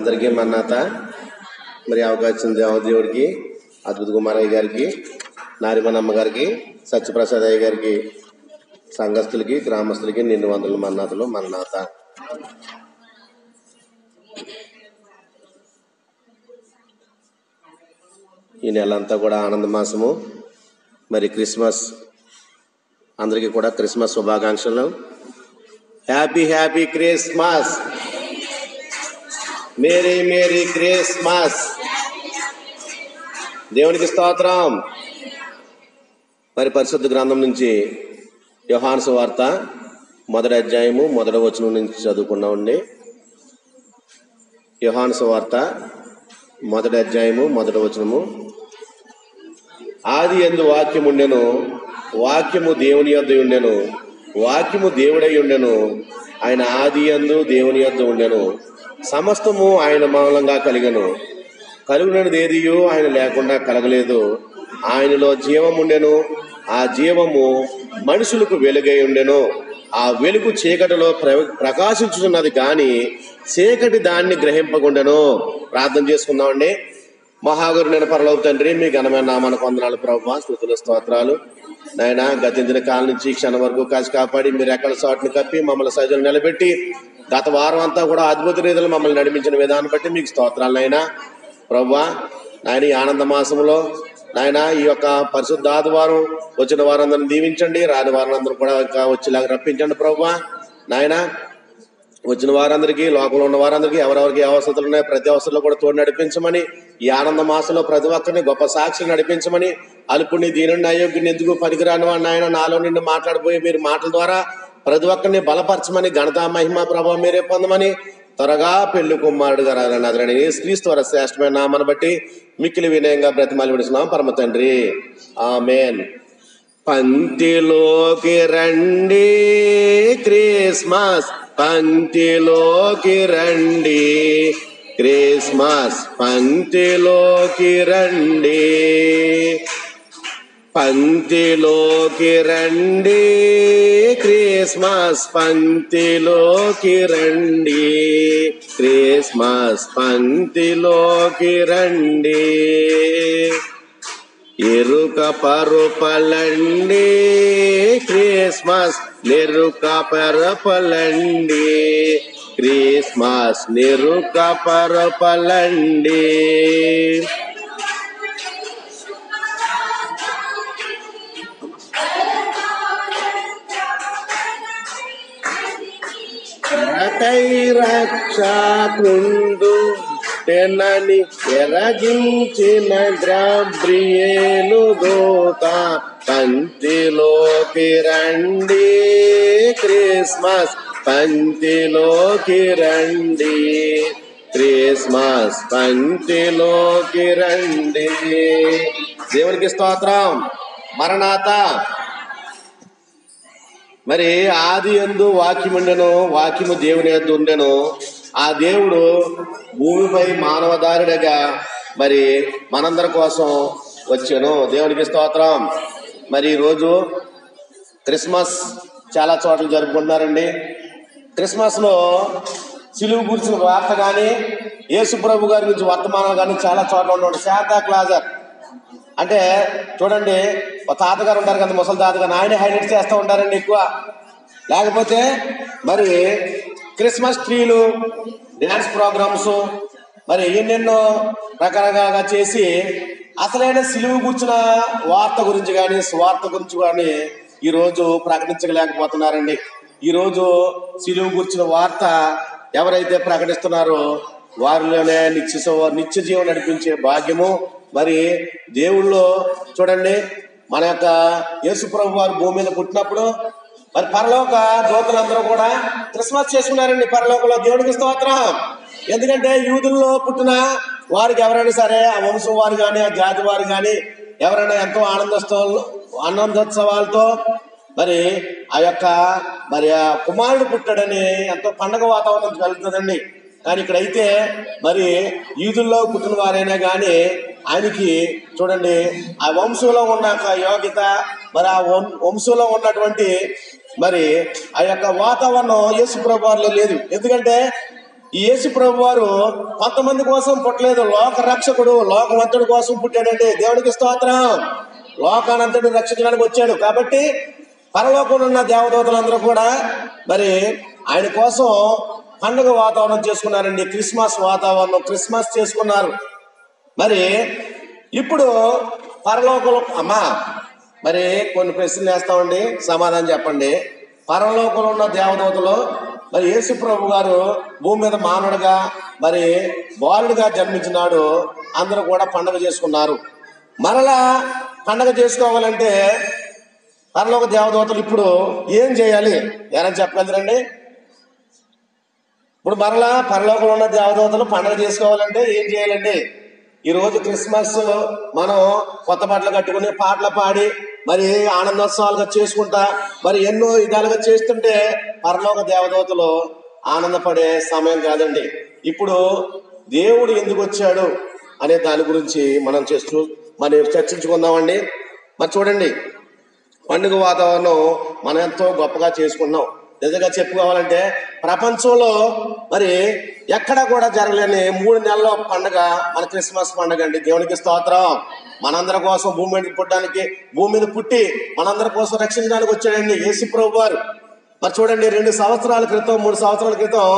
అందరికీ మన్నాత. మరి అవకాశం దేవదేవుడికి, అద్భుత కుమారయ్య గారికి, నారిమనమ్మ గారికి, సత్యప్రసాద్ అయ్య గారికి, సంఘస్థులకి, గ్రామస్తులకి నిండు వందల మన్నాతలు మన్నాత. ఈ నెలంతా కూడా ఆనంద మాసము. మరి క్రిస్మస్, అందరికీ కూడా క్రిస్మస్ శుభాకాంక్షలు. Happy happy Christmas, merry merry Christmas. దేవునికి స్తోత్రం. మరి పరిశుద్ధ గ్రంథం నుంచి యోహాను సువార్త 1వ అధ్యాయము 1వ వచనం నుంచి చదువుకున్నామండి. యోహాను సువార్త 1వ అధ్యాయము 1వ వచనము. ఆది యందు వాక్యము ఉండెను, వాక్యము దేవుని యొద్ద ఉండెను, వాక్యము దేవుడై ఉండెను, ఆయన ఆది యందు దేవుని యొద్ద ఉండెను, సమస్తము ఆయన మూలంగా కలిగెను, కలుగునది ఏదియు ఆయన లేకుండా కలగలేదు. ఆయనలో జీవం ఉండెను, ఆ జీవము మనుషులకు వెలుగై ఉండెను. ఆ వెలుగు చీకటిలో ప్రకాశించుతున్నది కానీ చీకటి దాన్ని గ్రహింపకుండెను. ప్రార్థన చేసుకుందామండి. మహాగురునైన పరలోక తండ్రి, మీ ఘనమైన నామానికి వందనాలు ప్రభువా, స్తుతులు స్తోత్రాలు. నాయన, గతించిన కాలం నుంచి క్షణం వరకు కాచి కాపాడి మీరు ఎక్కడ చోటుని కప్పి మమ్మల్ని సజలు నిలబెట్టి గత వారం అంతా కూడా అద్భుత రీతిలో మమ్మల్ని నడిపించిన విధానం బట్టి మీకు స్తోత్రాలు నాయన. ప్రభువా నాయన, ఈ ఆనంద మాసంలో నాయన ఈ యొక్క పరిశుద్ధ ఆదివారం వచ్చిన వారందరిని దీవించండి, రాని వారందరూ కూడా ఇంకా వచ్చేలాగా రప్పించండి ప్రభువా. నాయన, వచ్చిన వారందరికీ, లోకంలో ఉన్న వారందరికీ ఎవరెవరికి అవసరాలు ఉన్నాయో ప్రతి అవసరంలో కూడా తోడు నడిపించమని, ఈ ఆనంద మాసంలో ప్రతి ఒక్కరిని గొప్ప సాక్షి నడిపించమని, అల్పుని దీనుడిని అయోగ్యుని ఎందుకు పనికిరాని వాడిని ఆయన నాలో నుండి మాట్లాడిపోయి మీరు మాటల ద్వారా ప్రతి ఒక్కరిని బలపరచమని, ఘనత మహిమ ప్రభావం మీరే పొందమని, త్వరగా పెళ్లి కుమారుడు గారు నజరేయుడైన యేసుక్రీస్తు వారి శ్రేష్టమైన నామాన్ని బట్టి మిక్కిలి వినయంగా బ్రతిమాలి విడుస్తున్నాం పరమ తండ్రి, ఆమేన్. పంక్తిలోకి రండి క్రిస్మస్, పంక్తిలోకి రండి క్రిస్మస్, పంక్తిలోకి రండి, పంక్తిలోకి రండి క్రిస్మస్, పంక్తిలోకి రండి క్రిస్మస్, పంక్తిలోకి రండి. ఎరుక పరుపలండి క్రిస్మస్, నెరుక పరపలండి క్రిస్మస్, నెరుక పరపలండి. రక్షకుండు తెనని ఎరగించిన గ్రాబ్రియేలు దూత, పంక్తిలోకి రండి క్రిస్మస్, పంక్తిలోకి రండి క్రిస్మస్, పంక్తిలోకి రండి. దేవునికి స్తోత్రం. మరణాత. మరి ఆది యందు వాక్యం ఉండెను, వాక్యము దేవుని యందు ఉండెను, ఆ దేవుడు భూమిపై మానవదారుడిగా మరి మనందరి కోసం వచ్చాను. దేవునికి స్తోత్రం. మరి ఈరోజు క్రిస్మస్ చాలా చోట్ల జరుపుకుంటున్నారండి. క్రిస్మస్ లో సిలువు గురించిన వార్త కానీ, యేసు ప్రభు గారి గురించి వర్తమానాలు కానీ చాలా చోట్ల ఉండవు. శాంతా క్లాజర్ అంటే చూడండి, ఒక తాతగారు ఉంటారు కదా, ముసలి తాతగారు, ఆయనే హైలైట్ చేస్తూ ఉంటారండి ఎక్కువ. లేకపోతే మరి క్రిస్మస్ ట్రీలు, డ్యాన్స్ ప్రోగ్రామ్స్, మరి ఎన్నెన్నో రకరకాలుగా చేసి అసలైన సిలువు కూర్చున్న వార్త గురించి కానీ, స్వార్థ గురించి కానీ ఈరోజు ప్రకటించలేకపోతున్నారండి. ఈరోజు సిలువు కూర్చున్న వార్త ఎవరైతే ప్రకటిస్తున్నారో వారిలోనే నిత్య జీవం నడిపించే భాగ్యము. మరి దేవుళ్ళు చూడండి, మన యొక్క యేసు ప్రభు వారు భూమి మీద పుట్టినప్పుడు మరి పరలోక దూతలందరూ కూడా క్రిస్మస్ చేసుకున్నారండి పరలోకంలో. దేవునికి స్తోత్రం. ఎందుకంటే యూదుల్లో పుట్టిన వారికి ఎవరైనా సరే, ఆ వంశం వారు కానీ, ఆ జాతి వారు కానీ ఎవరైనా ఎంతో ఆనందోత్సవాలతో మరి ఆ యొక్క మరి ఆ కుమారుడు పుట్టాడని ఎంతో పండగ వాతావరణం కలుగుతుందండి. కానీ ఇక్కడైతే మరి యూదుల్లో పుట్టిన వారైనా కానీ ఆయనకి చూడండి ఆ వంశంలో ఉన్న యోగ్యత, మరి ఆ వంశంలో ఉన్నటువంటి మరి ఆ యొక్క వాతావరణం యేసు ప్రభువులో లేదు. ఎందుకంటే ఈ యేసు ప్రభు వారు కొంతమంది కోసం పుట్టలేదు, లోక రక్షకుడు, లోకవంతుడి కోసం పుట్టాడండి. దేవునికి స్తోత్రం. లోకానంతటిని రక్షించడానికి వచ్చాడు. కాబట్టి పరలోకంలో ఉన్న దేవదూతలందరూ కూడా మరి ఆయన కోసం పండుగ వాతావరణం చేసుకున్నారండి. క్రిస్మస్ వాతావరణం, క్రిస్మస్ చేసుకున్నారు. మరి ఇప్పుడు పరలోకంలో అమ్మా మరి కొన్ని ప్రశ్నలు వేస్తామండి, సమాధానం చెప్పండి. పరలోకంలో ఉన్న దేవదూతలు మరి యేసు ప్రభు గారు భూమి మీద మానవుడిగా మరి బాలుడిగా జన్మించినాడు. అందరూ కూడా పండుగ చేసుకున్నారు. మరలా పండుగ చేసుకోవాలంటే పరలోక దేవదూతలు ఇప్పుడు ఏం చేయాలి? ఎవరైనా చెప్పగలరండి? ఇప్పుడు మరలా పరలోకంలో ఉన్న దేవదూతలు పండుగ చేసుకోవాలంటే ఏం చేయాలండి? ఈరోజు క్రిస్మస్ మనం కొత్త బట్టలు కట్టుకుని పాటలు పాడి మరి ఆనందోత్సవాలుగా చేసుకుంటా మరి ఎన్నో విధాలుగా చేస్తుంటే పరలోక దేవదూతలు ఆనందపడే సమయం కాదండి. ఇప్పుడు దేవుడు ఎందుకు వచ్చాడు అనే దాని గురించి మనం చర్చించుకుందామండి. మరి చూడండి, పండుగ వాతావరణం మనం ఎంతో గొప్పగా చేసుకున్నాం. నిజంగా చెప్పుకోవాలంటే ప్రపంచంలో మరి ఎక్కడ కూడా జరగలేని 3 నెలల పండుగ మన క్రిస్మస్ పండుగ అండి. దేవునికి స్తోత్రం. మనందరి కోసం భూమి మీద పుట్టడానికి, భూమి మీద పుట్టి మనందరి కోసం రక్షించడానికి వచ్చాడండి యేసు ప్రభు వారు. మరి చూడండి, 2 సంవత్సరాల క్రితం 3 సంవత్సరాల క్రితం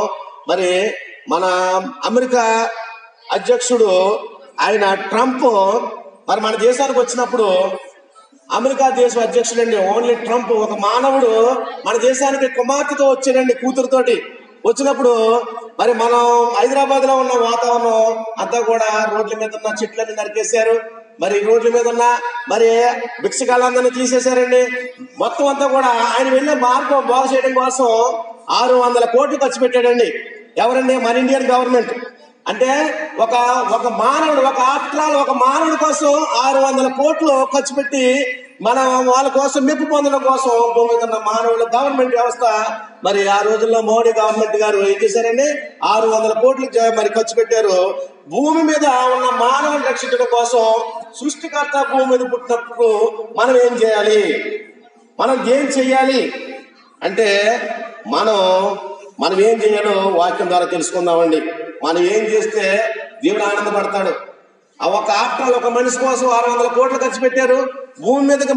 మరి మన అమెరికా అధ్యక్షుడు ఆయన ట్రంప్ మరి మన దేశానికి వచ్చినప్పుడు, అమెరికా దేశ అధ్యక్షుడు అండి ఓన్లీ ట్రంప్, ఒక మానవుడు మన దేశానికి కుమార్తెతో వచ్చాడండి, కూతురుతోటి వచ్చినప్పుడు మరి మనం హైదరాబాద్ లో ఉన్న వాతావరణం అంతా కూడా రోడ్ల మీద ఉన్న చెట్లన్నీ నరికేశారు. మరి రోడ్ల మీద ఉన్న మరి భిక్షకాలందరినీ తీసేశారండి. మొత్తం అంతా కూడా ఆయన వెళ్ళే మార్గం బాగు చేయడం కోసం 600 కోట్లు ఖర్చు పెట్టాడండి. ఎవరండి? మన ఇండియన్ గవర్నమెంట్. అంటే ఒక మానవుడు, ఒక మానవుడి కోసం 600 కోట్లు ఖర్చు పెట్టి మన వాళ్ళ కోసం మెప్పు పొందడం కోసం భూమి మీద ఉన్న మానవుల గవర్నమెంట్ వ్యవస్థ మరి ఆ రోజుల్లో మోడీ గవర్నమెంట్ గారు ఏం చేశారండి? 600 కోట్లు మరి ఖర్చు పెట్టారు. భూమి మీద ఉన్న మానవుని రక్షించడం కోసం సృష్టికర్త భూమి మీద పుట్టినప్పుడు మనం ఏం చేయాలి? మనం ఏం చెయ్యాలి అంటే మనం ఏం చేయాలో వాక్యం ద్వారా తెలుసుకుందామండి. మనం ఏం చేస్తే దేవుడు ఆనందపడతాడు. ఒక మనిషి కోసం 600 కోట్లు ఖర్చు పెట్టారు. భూమి మీదకి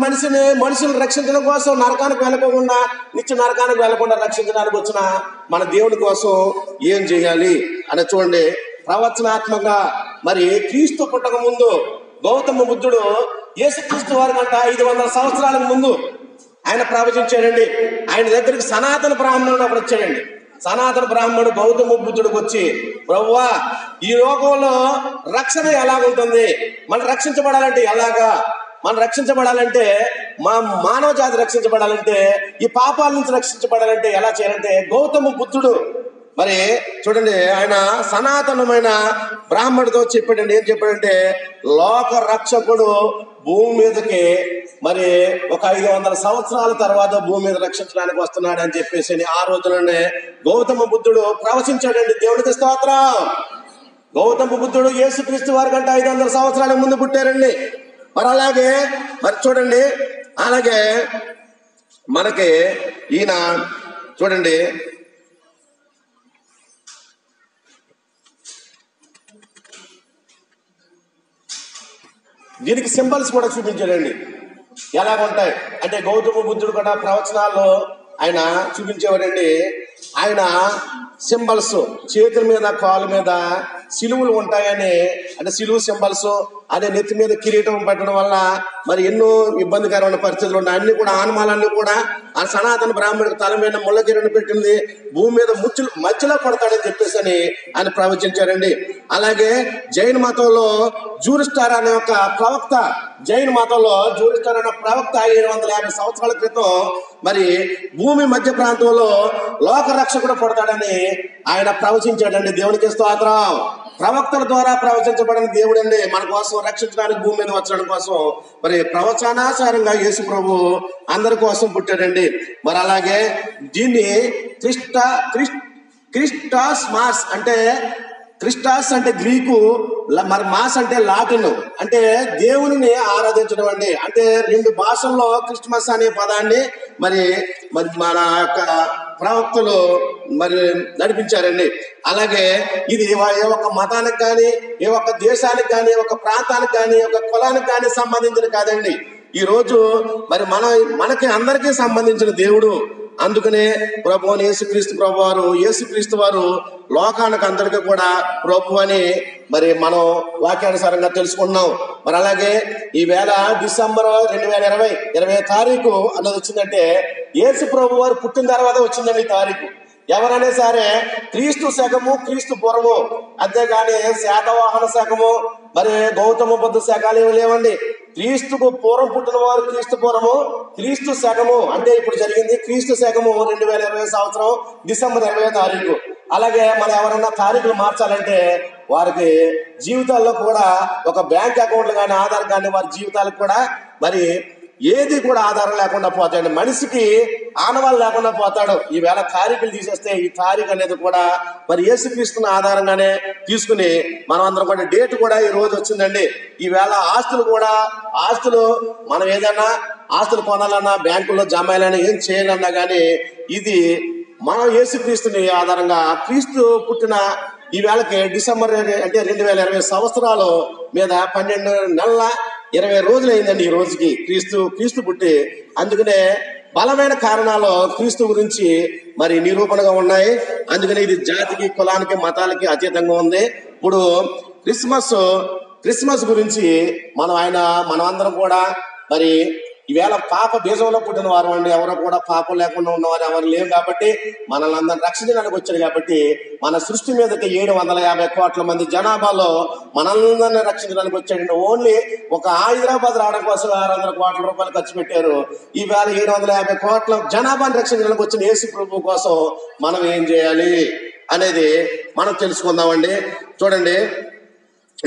మనుషులను రక్షించడం కోసం, నరకానికి వెళ్ళకుండా, నిత్య నరకానికి వెళ్లకుండా రక్షించడానికి వచ్చిన మన దేవుడి కోసం ఏం చేయాలి అని చూడండి. ప్రవచనాత్మకంగా మరి క్రీస్తు పుట్టక ముందు గౌతమ బుద్ధుడు యేసుక్రీస్తు వారి కంట 500 సంవత్సరాలకు ముందు ఆయన ప్రవచించాడండి. ఆయన దగ్గరికి సనాతన బ్రాహ్మణుడు ఒకడు వచ్చాడండి. సనాతన బ్రాహ్మణుడు గౌతమ బుద్ధుడికి వచ్చి, ప్రభువా, ఈ లోకంలో రక్షణ ఎలాగుంటుంది? మనం రక్షించబడాలంటే ఎలాగా? మనం రక్షించబడాలంటే, మా మానవ జాతి రక్షించబడాలంటే, ఈ పాపాల నుంచి రక్షించబడాలంటే ఎలా చేయాలంటే గౌతమ బుద్ధుడు మరి చూడండి, ఆయన సనాతనమైన బ్రాహ్మణుడితో చెప్పాడండి. ఏం చెప్పాడంటే, లోక రక్షకుడు భూమి మీదకి మరి ఒక 500 సంవత్సరాల తర్వాత భూమి మీద రక్షించడానికి వస్తున్నాడు అని చెప్పేసి ఆ రోజులోనే గౌతమ బుద్ధుడు ప్రవచించాడండి. దేవుడికి స్తోత్రం. గౌతమ బుద్ధుడు యేసుక్రీస్తు వారి కంటే 500 సంవత్సరాల ముందు పుట్టారండి. మరి అలాగే మరి చూడండి, అలాగే మనకి ఈయన చూడండి, దీనికి సింబల్స్ కూడా చూపించాడండి. ఎలాగుంటాయి అంటే గౌతమ బుద్ధుడు కూడా ప్రవచనాల్లో ఆయన చూపించేవాడండి. ఆయన సింబల్స్ చేతుల మీద, కాళ్ళ మీద సిలువులు ఉంటాయని, అంటే సిలువు సింబల్స్ అదే నెత్తి మీద కిరీటం పెట్టడం వల్ల మరి ఎన్నో ఇబ్బందికరమైన పరిస్థితులు ఉన్నాయి. అన్ని కూడా ఆనమాలన్నీ కూడా ఆ సనాతన బ్రాహ్మణుడికి తల మీద ముళ్ళ కిరీటం పెట్టింది, భూమి మీద మధ్యలో పడతాడని చెప్పేసి అని ఆయన ప్రవచించారండి. అలాగే జైన మతంలో జూరిస్టార్ అనే ఒక ప్రవక్త, జైన మతంలో జూరిస్టార్ అనే ప్రవక్త 750 సంవత్సరాల క్రితం మరి భూమి మధ్య ప్రాంతంలో లోక రక్షకుడు పడతాడని ఆయన ప్రవచించాడండి. దేవునికి స్తోత్రం. ప్రవక్తల ద్వారా ప్రవచించబడిన దేవుడు అండి మన కోసం రక్షించడానికి భూమి మీద వచ్చడం కోసం మరి ప్రవచనాచారంగా యేసు ప్రభు అందరి కోసం పుట్టాడండి. మరి అలాగే దీన్ని క్రిస్టాస్ మాస్ అంటే, క్రిస్టాస్ అంటే గ్రీకు, మరి మాస్ అంటే లాటిన్, అంటే దేవుని ఆరాధించడం అండి. అంటే 2 భాషల్లో క్రిస్మస్ అనే పదాన్ని మరి మన యొక్క ప్రవక్తలు మరి నడిపించారండి. అలాగే ఇది ఏ ఒక్క మతానికి కానీ, ఏ ఒక్క దేశానికి కానీ, ఒక ప్రాంతానికి కానీ, ఒక కులానికి కానీ సంబంధించిన కాదండి. ఈ రోజు మరి మనకి అందరికీ సంబంధించిన దేవుడు. అందుకనే ప్రభు యేసుక్రీస్తు ప్రభు వారు, యేసుక్రీస్తు వారు లోకానికి అందరికీ కూడా ప్రభు అని మరి మనం వాక్యానుసారంగా తెలుసుకున్నాం. మరి అలాగే ఈవేళ డిసెంబర్ 2020 తారీఖు అన్నది వచ్చిందంటే యేసు ప్రభు వారు పుట్టిన తర్వాత వచ్చిందండి ఈ తారీఖు. ఎవరైనా సరే క్రీస్తు శకము, క్రీస్తు పూర్వము, అంతేగాని శాతవాహన శకము, మరి గౌతమ బుద్ధ శకాలు ఏమి లేవండి. క్రీస్తుకు పూర్వం పుట్టిన వారు క్రీస్తు పూర్వము, క్రీస్తు శకము అంటే ఇప్పుడు జరిగింది క్రీస్తు శకము 2020 సంవత్సరం డిసెంబర్ 20వ తారీఖు. అలాగే మనం ఎవరన్నా తారీఖులు మార్చాలంటే వారికి జీవితాల్లో కూడా ఒక బ్యాంక్ అకౌంట్లు కానీ, ఆధార్ కానీ, వారి జీవితాలకు కూడా మరి ఏది కూడా ఆధారం లేకుండా పోతాడు. మనిషికి ఆనవాళ్ళు లేకుండా పోతాడు. ఈవేళ తారీఖులు తీసేస్తే ఈ తారీఖు అనేది కూడా మరి యేసుక్రీస్తున్న ఆధారంగానే తీసుకుని మనం అందరం కూడా డేట్ కూడా ఈ రోజు వచ్చిందండి. ఈవేళ ఆస్తులు మనం ఏదైనా ఆస్తులు కొనాలన్నా, బ్యాంకుల్లో జమ అయ్యాలన్నా, ఏం చేయాలన్నా కానీ ఇది మనం యేసుక్రీస్తుని ఆధారంగా క్రీస్తు పుట్టిన ఈ వేళకి డిసెంబర్ అంటే 2020 సంవత్సరాలు మీద 12 నెలల 20 రోజులు అయిందండి ఈ రోజుకి క్రీస్తు పుట్టి. అందుకనే బలమైన కారణాలు క్రీస్తు గురించి మరి నిరూపణగా ఉన్నాయి. అందుకనే ఇది జాతికి, కులానికి, మతాలకి అతీతంగా ఉంది. ఇప్పుడు క్రిస్మస్ గురించి మనం అందరం కూడా మరి ఈవేళ పాప బీజంలో పుట్టిన వారు అండి. ఎవరు కూడా పాపం లేకుండా ఉన్నవారు ఎవరు లేవు కాబట్టి మనల్ని అందరిని రక్షించడానికి వచ్చారు. కాబట్టి మన సృష్టి మీదకి 750 కోట్ల మంది జనాభాలో మనల్ని రక్షించడానికి వచ్చాడండి. ఓన్లీ ఒక హైదరాబాద్ రావడం కోసం 600 కోట్ల రూపాయలు ఖర్చు పెట్టారు. ఈవేళ 750 కోట్ల జనాభాని రక్షించడానికి వచ్చిన యేసు ప్రభు కోసం మనం ఏం చేయాలి అనేది మనం తెలుసుకుందామండి. చూడండి,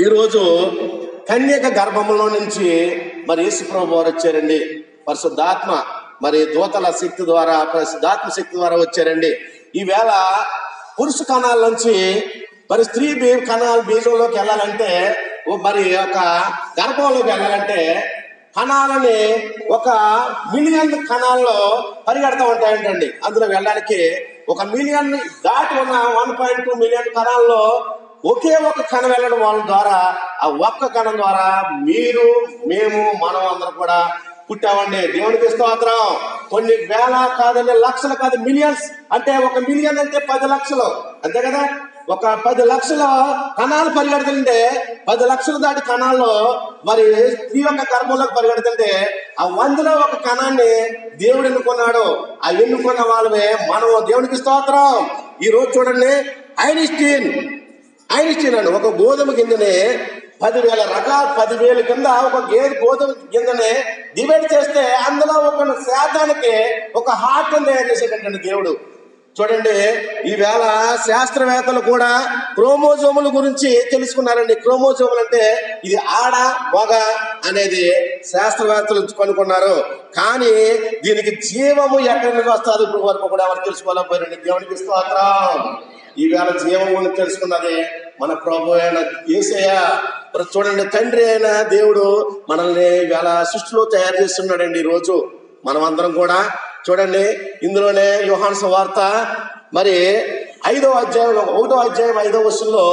ఈరోజు కన్యక గర్భంలో నుంచి మరి యేసు ప్రభు వారు వచ్చారండి. పరిశుద్ధాత్మ మరి దూతల శక్తి ద్వారా, పరిశుద్ధాత్మ శక్తి ద్వారా వచ్చారండి. ఈవేళ పురుష కణాల నుంచి మరి స్త్రీ కణాల బీజంలోకి వెళ్ళాలంటే, మరి ఒక గర్భంలోకి వెళ్ళాలంటే కణాలని 1 మిలియన్ కణాల్లో పరిగెడతా ఉంటాయంటండి. అందులో వెళ్ళడానికి 1 మిలియన్ దాటి ఉన్న 1.2 మిలియన్ కణాల్లో ఒకే ఒక కణం వెళ్ళడం వాళ్ళ ద్వారా, ఆ ఒక్క కణం ద్వారా మనం అందరం కూడా పుట్టామండి. దేవునికి స్తోత్రం. కొన్ని వేల కాదండి, లక్షలు కాదు, మిలియన్స్. అంటే 1 మిలియన్ అంటే 10 లక్షలు, అంతే కదా. ఒక 10 లక్షల కణాలు పరిగెడుతుంటే 10 లక్షలు దాటి కణాల్లో మరి స్త్రీ యొక్క గర్భంలోకి పరిగెడుతుంటే ఆ 100లో 1 కణాన్ని దేవుడు ఎన్నుకున్నాడు. ఆ ఎన్నుకున్న వాళ్ళమే మనం. దేవునికి స్తోత్రం. ఈ రోజు చూడండి, ఐన్స్టీన్ అని ఒక గోధుమ గింజనే 10,000 రకాల 10,000 కింద ఒక గోధుమ గింజనే డివైడ్ చేస్తే అందులో 1% ఒక హార్ట్ తయారు చేసేటండి దేవుడు. చూడండి, ఈవేళ శాస్త్రవేత్తలు కూడా క్రోమోజోముల గురించి తెలుసుకున్నారండి. క్రోమోజోములు అంటే ఇది ఆడ మగ అనేది శాస్త్రవేత్తలు కనుక్కున్నారు. కానీ దీనికి జీవము ఎక్కడి నుంచి వస్తుంది ఇప్పుడు వరకు కూడా ఎవరు తెలుసుకోలేకపోయారండి. దేవునికి స్తోత్రం. ఈవేళ జీవము తెలుసుకున్నది మన ప్రభు అయిన యేసయ్య. చూడండి, తండ్రి అయిన దేవుడు మనల్ని ఈవేళ సృష్టిలో తయారు చేస్తున్నాడండి. ఈరోజు మనం అందరం కూడా చూడండి, ఇందులోనే యోహాను సువార్త మరి 5వ అధ్యాయంలో 1వ అధ్యాయం 5వ వచనంలో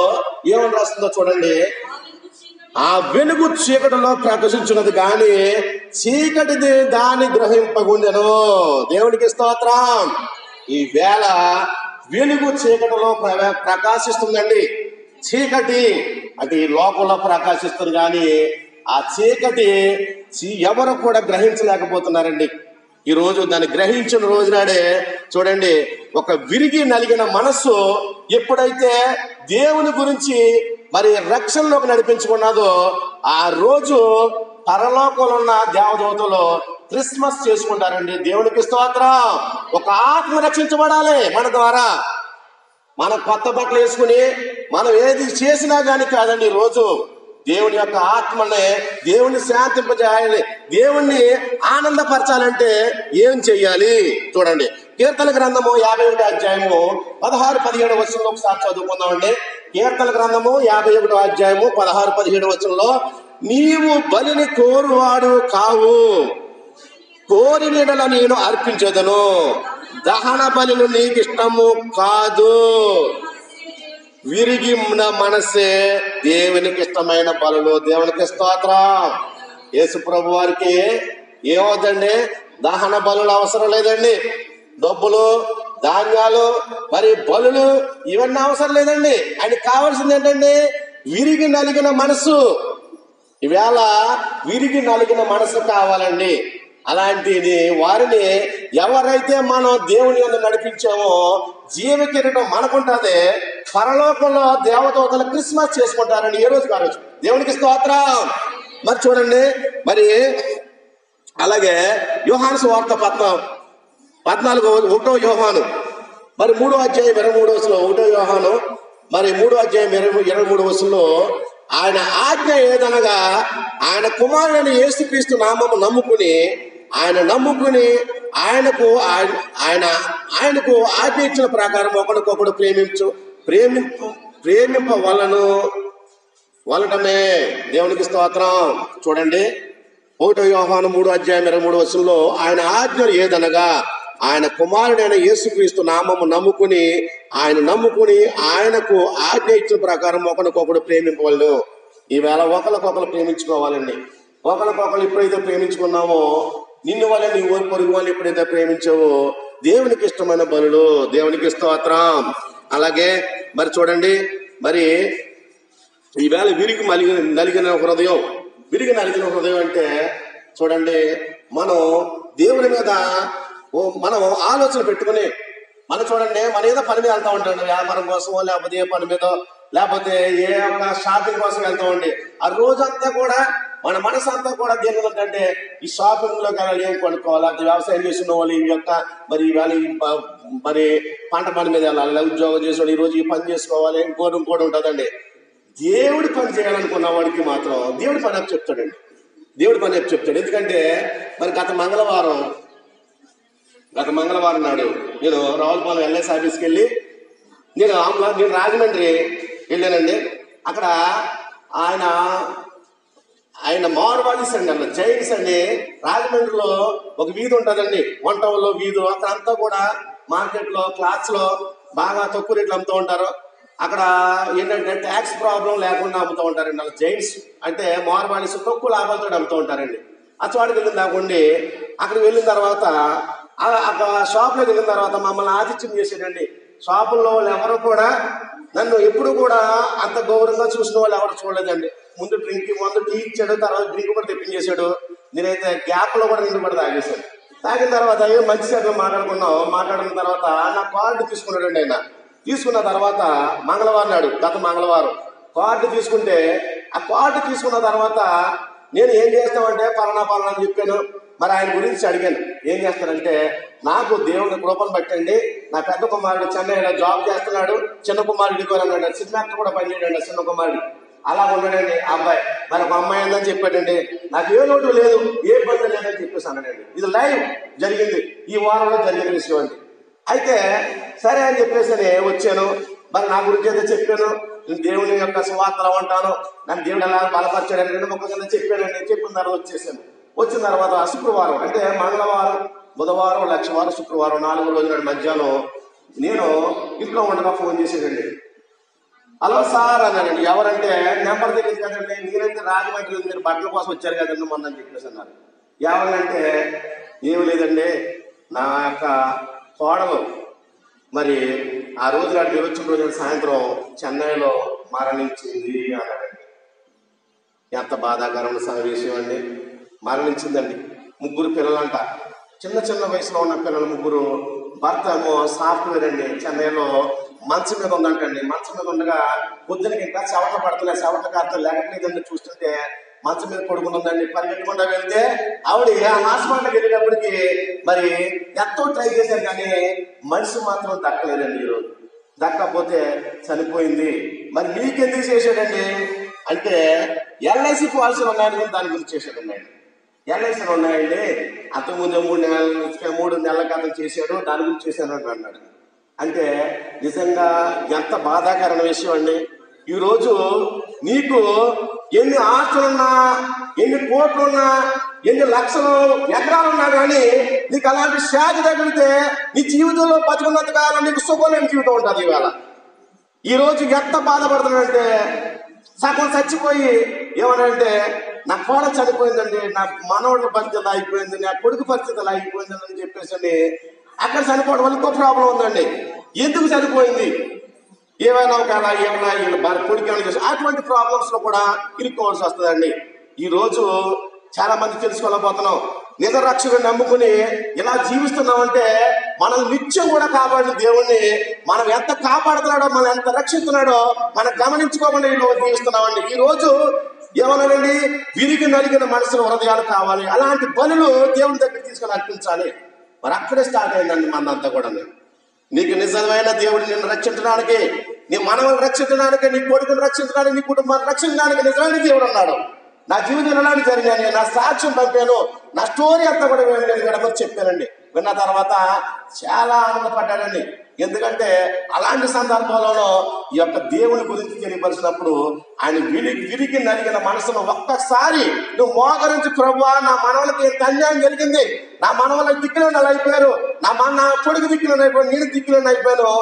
ఏమని రాస్తుందో చూడండి. ఆ వెలుగు చీకటిలో ప్రకాశించున్నది కానీ చీకటిది దాన్ని గ్రహింపగుండెను. దేవునికి స్తోత్రం. ఈ వేళ వెలుగు చీకటిలో ప్రకాశిస్తుందండి. చీకటి అంటే ఈ లోకంలో ప్రకాశిస్తుంది కానీ ఆ చీకటి ఎవరు కూడా గ్రహించలేకపోతున్నారండి. ఈ రోజు దాన్ని గ్రహించిన రోజు నాడే చూడండి, ఒక విరిగి నలిగిన మనస్సు ఎప్పుడైతే దేవుని గురించి మరి రక్షణలోకి నడిపించుకున్నదో ఆ రోజు పరలోకంలో ఉన్న దేవదూతలు క్రిస్మస్ చేసుకుంటారండి. దేవునికి స్తోత్రం. ఒక ఆత్మ రక్షించబడాలి మన ద్వారా. మనం కొత్త బట్టలు వేసుకుని మనం ఏది చేసినా కానీ కాదండి. రోజు దేవుని యొక్క ఆత్మని, దేవుని శాంతింపజేయాలి, దేవుణ్ణి ఆనందపరచాలంటే ఏం చెయ్యాలి చూడండి. కీర్తన గ్రంథము 51వ అధ్యాయము 16-17 వచనంలో ఒకసారి చదువుకుందామండి. కీర్తన గ్రంథము 51వ అధ్యాయము 16-17 వచనంలో, నీవు బలిని కోరువాడు కావు, కోరినీడల నేను అర్పించదను, దహన బలులు నీకు ఇష్టము కాదు. విరిగిన మనసే దేవునికి ఇష్టమైన బలులు. దేవునికి స్తోత్రం. యేసు ప్రభు వారికి ఏమవుతుందండి? దహన బలులు అవసరం లేదండి. డబ్బులు, ధాన్యాలు, మరి బలులు ఇవన్నీ అవసరం లేదండి. ఆయనకి కావాల్సింది ఏంటండి? విరిగి నలిగిన మనసు. ఈవేళ విరిగి నలిగిన మనసు కావాలండి. అలాంటిది వారిని ఎవరైతే మనం దేవుని యందు నడిపించామో జీవ కిరీటం మనకుంటుంది. పరలోకంలో దేవదూతలు క్రిస్మస్ చేసుకుంటారండి ఏ రోజు ఆ రోజు. దేవునికి స్తోత్రం. మరి చూడండి, మరి అలాగే యోహాను సువార్త 14 యోహాను మరి 3వ అధ్యాయం 23వ వచనంలో 1వ యోహాను మరి 3వ అధ్యాయం 23వ వచనంలో ఆయన ఆజ్ఞ ఏదనగా ఆయన కుమారుడైన యేసుక్రీస్తు నామము నమ్ముకుని ఆయనకు ఆజ్ఞ ఇచ్చిన ప్రకారం ఒకరికొకడు ప్రేమింపవలటమే. దేవునికి స్తోత్రం. చూడండి 1వ యోహాను 3వ అధ్యాయం 23వ వచనంలో ఆయన ఆజ్ఞ ఏదనగా ఆయన కుమారుడైన యేసుక్రీస్తు నామము నమ్ముకుని ఆయనకు ఆజ్ఞ ఇచ్చిన ప్రకారం ఒకరికొకడు ప్రేమింపవలను. ఈవేళ ఒకరికొకరు ప్రేమించుకోవాలండి. ఒకరికొకరు ఎప్పుడైతే ప్రేమించుకున్నామో, నిన్ను వల్ల నీ ఊరి పొరుగు వాళ్ళు ఎప్పుడైతే ప్రేమించావో దేవునికి ఇష్టమైన బలులు. దేవునికి స్తోత్రం. అలాగే మరి చూడండి, మరి ఈవేళ విరిగి నలిగిన హృదయం అంటే చూడండి, మనం దేవుని మీద మనం ఆలోచన పెట్టుకుని మనం చూడండి, మన ఏదో పని మీద వెళ్తా ఉంటాం, వ్యాపారం కోసమో లేకపోతే ఏ పని మీద లేకపోతే ఏ ఒక్క షాపింగ్ కోసం వెళ్తామండి. ఆ రోజంతా కూడా మన మనసు అంతా కూడా దేని అంటే ఈ షాపింగ్ లోకి వెళ్ళాలి, ఏం కొనుక్కోవాలి, అది వ్యవసాయం చేసిన వాళ్ళు ఈ యొక్క మరి మరి పంట పని మీద వెళ్ళాలి, ఉద్యోగం చేసేవాడు ఈరోజు ఈ పని చేసుకోవాలి, ఇంకోటి ఉంటుందండి. దేవుడి పని చేయాలనుకున్న వాడికి మాత్రం దేవుడి పని అప్పు చెప్తాడండి. దేవుడి పని అప్పు చెప్తాడు. ఎందుకంటే మరి గత మంగళవారం నాడు నేను రావులపాలెం ఎల్ఐసి ఆఫీస్కి వెళ్ళి నేను రాజమండ్రి వెళ్ళానండి. అక్కడ ఆయన మార్వాడీస్ అండి, అన్న జైన్స్ అండి. రాజమండ్రిలో ఒక వీధి ఉంటుందండి, 1 టౌన్లో వీధి. అక్కడ అంతా కూడా మార్కెట్లో క్లాత్స్లో బాగా తక్కువ రేట్లు అమ్ముతూ ఉంటారు. అక్కడ ఏంటంటే ట్యాక్స్ ప్రాబ్లం లేకుండా అమ్ముతూ ఉంటారండి. అలా జైన్స్ అంటే మార్వాడీస్ తక్కువ లాభాలతో అమ్ముతూ ఉంటారండి. అచ్చవాడికి వెళ్ళిన దాకుండి అక్కడికి వెళ్ళిన తర్వాత షాప్లోకి వెళ్ళిన తర్వాత మమ్మల్ని ఆతిథ్యం చేసేటండి. షాపుల్లో వాళ్ళు ఎవరు కూడా నన్ను ఎప్పుడు కూడా అంత గౌరవంగా చూసిన వాళ్ళు ఎవరు చూడలేదండి. ముందు టీ ఇచ్చాడు, తర్వాత డ్రింక్ కూడా తెప్పించేశాడు. నేనైతే గ్యాప్లో కూడా నిండు కూడా తాగేశాను. తాగిన తర్వాత మంచి సేపు మాట్లాడిన తర్వాత నా కార్డు తీసుకున్నాడండి. ఆయన తీసుకున్న తర్వాత గత మంగళవారం కార్డు తీసుకుంటే ఆ కార్డు తీసుకున్న తర్వాత నేను ఏం చేస్తామంటే పలానా అని చెప్పాను. మరి ఆయన గురించి అడిగాను, ఏం చేస్తానంటే నాకు దేవుని కృపను బట్టండి, నా పెద్ద కుమారుడు చెన్నైలో జాబ్ చేస్తున్నాడు, చిన్న కుమారుడు ఇదిగో అన్నాడు, సినిమా కూడా పనిచేయడండి చిన్న కుమారుడు. అలా ఉన్నాడండి ఆ అబ్బాయి. మరి ఒక అమ్మాయి ఉందని చెప్పాడండి. నాకు ఏ లోటు లేదు, ఏ ఇబ్బంది లేదని చెప్పేసి అన్నాడండి. ఇది లైవ్ జరిగింది, ఈ వారంలో జరిగిన విషయం అండి. అయితే సరే అని చెప్పేసి వచ్చాను. మరి నా గురించి అయితే చెప్పాను, నేను దేవుని యొక్క సువార్తలో ఉంటాను, నన్ను దేవుడు ఎలా బలపరిచాడని 2 ముక్కల కింద చెప్పానండి. చెప్పిన తర్వాత వచ్చేసాను. వచ్చిన తర్వాత శుక్రవారం అంటే మంగళవారం, బుధవారం, లక్షవారం, శుక్రవారం 4 రోజుల మధ్యాహ్నం నేను ఇంట్లో ఉండగా ఫోన్ చేసాడండి. హలో సార్ అన్నానండి. ఎవరంటే నెంబర్ తెలియదు కదండి. మీరైతే రాజమండ్రి మీరు బట్టల కోసం వచ్చారు కదండి మొన్న అని చెప్పేసి అన్నారు. ఎవరంటే ఏమి లేదండి, నా యొక్క కోడలు మరి ఆ రోజు నాడు వచ్చిన రోజు సాయంత్రం చెన్నైలో మరణించింది అన్నాడండి. ఎంత బాధాకరమైన విషయం అండి. మరణించిందండి. 3 పిల్లలంట, చిన్న వయసులో ఉన్న పిల్లలు 3. భర్త ఏమో సాఫ్ట్వేర్ అండి, చెన్నైలో మంచం మీద ఉందంటండి. మంచం మీద ఉండగా పొద్దునకి ఇంకా చెవట పడుతున్నాయి, చెవట కారుతాయి లేకపోతే చూస్తుంటే మంచం మీద పడుకుంటుందండి. పరిగెట్టకుండా వెళ్తే ఆవిడ హాస్పిటల్కి వెళ్ళేటప్పటికి మరి ఎంతో ట్రై చేశారు కానీ మనిషి మాత్రం దక్కలేదండి. ఈరోజు దక్కపోతే చనిపోయింది. మరి మీకెందుకు చేశాడండి అంటే ఎల్ఐసి పాలసీలు ఉన్నాయని దాని గురించి చేశాడండి. ఆయన ఎల్ఐసీలు ఉన్నాయండి, అంతకుముందు 3 నెలల క్రితం చేశాడు, దాని గురించి చేశాను అని అన్నాడు. అంటే నిజంగా ఎంత బాధాకరమైన విషయం అండి. ఈరోజు నీకు ఎన్ని ఆస్తులున్నా, ఎన్ని కోట్లున్నా, ఎన్ని లక్షలు ఎకరాలు ఉన్నా కానీ నీకు అలాంటి శాఖ తగిలితే నీ జీవితంలో బతుకున్నంత కాలం నీకు సుఖమైన జీవితం ఉంటుంది. ఈవేళ ఈరోజు ఎంత బాధపడుతున్నాడంటే సగం చచ్చిపోయి ఏమనంటే నా కోడ చనిపోయిందండి, నా మనవడి పరిస్థితి అయిపోయింది, నా కొడుకు పరిస్థితులు అయిపోయిందని అని చెప్పేసి అక్కడ చనిపోవడం వల్ల ఇంకో ప్రాబ్లం ఉందండి. ఎందుకు చనిపోయింది, ఏమైనా ఏమైనా కొడుకు ఏమైనా చేసి అటువంటి ప్రాబ్లమ్స్ లో కూడా ఇరుక్కోవాల్సి వస్తుందండి. ఈరోజు చాలా మంది తెలుసుకోలేకపోతున్నాం. నిజ రక్షకుని నమ్ముకుని ఇలా జీవిస్తున్నామంటే మనం నిత్యం కూడా కాపాడిన దేవుణ్ణి మనం ఎంత కాపాడుతున్నాడో, మనం ఎంత రక్షిస్తున్నాడో మనం గమనించుకోకుండా ఈరోజు జీవిస్తున్నామండి. ఈ రోజు ఏమన్నారండి, విరిగి నలిగిన మనసుల హృదయాలు కావాలి, అలాంటి బలులు దేవుని దగ్గర తీసుకొని అర్పించాలి. మరి అక్కడే స్టార్ట్ అయిందండి మనంతా కూడా. నీకు నిజమైన దేవుడు నిన్ను రక్షించడానికి, నీ మనవలను రక్షించడానికి, నీ కొడుకుని రక్షించడానికి, నీ కుటుంబాన్ని రక్షించడానికి నిజమైన దేవుడు అన్నాడు. నా జీవితంలో ఎలాంటి జరిగాను, నా సాక్ష్యం పంపాను, నా స్టోరీ అంతా కూడా నేను గడపని చెప్పానండి. విన్న తర్వాత చాలా ఆనందపడ్డానండి. ఎందుకంటే అలాంటి సందర్భాలలో ఈ యొక్క దేవుని గురించి తెలియపరిచినప్పుడు ఆయన విరిగి నలిగిన మనసును ఒక్కసారి నువ్వు మోకరించి, ప్రభువా నా మనవలకి ఎంత అన్యాయం జరిగింది, నా మనవలకు దిక్కులేని అయిపోయారు, నా కొడుకు దిక్కులేని అయిపోయాను, నేను దిక్కులేని అయిపోయాను,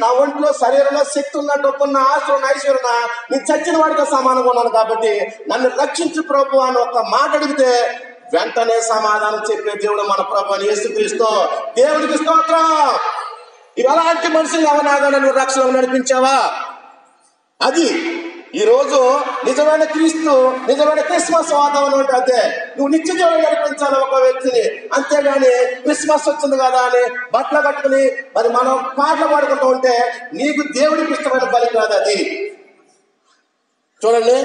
నా ఒంట్లో శరీరంలో శక్తి ఉన్న, డబ్బున్న, ఆస్తున్న, ఐశ్వర్యున్న, నేను చచ్చిన వాడితో సమానంగా ఉన్నాను కాబట్టి నన్ను రక్షించు ప్రభు అని ఒక మాట అడిగితే వెంటనే సమాధానం చెప్పే దేవుడు మన ప్రభు యేసుక్రీస్తు. దేవుడికి స్తోత్రం. ఇలాంటి మనుషులు ఎవరినాగా నువ్వు రక్షణ నడిపించావా? అది ఈరోజు నిజమైన క్రీస్తు, నిజమైన క్రిస్మస్ వాతావరణం అంటే అదే. నువ్వు నిత్య జీవనం నడిపించాలి ఒక వ్యక్తిని, అంతేగాని క్రిస్మస్ వచ్చింది కదా అని బట్టలు కట్టుకుని మరి మనం పాటలు పాడుకుంటూ ఉంటే నీకు దేవుడికి ఇష్టమైన బలి కాదు అది. చూడండి,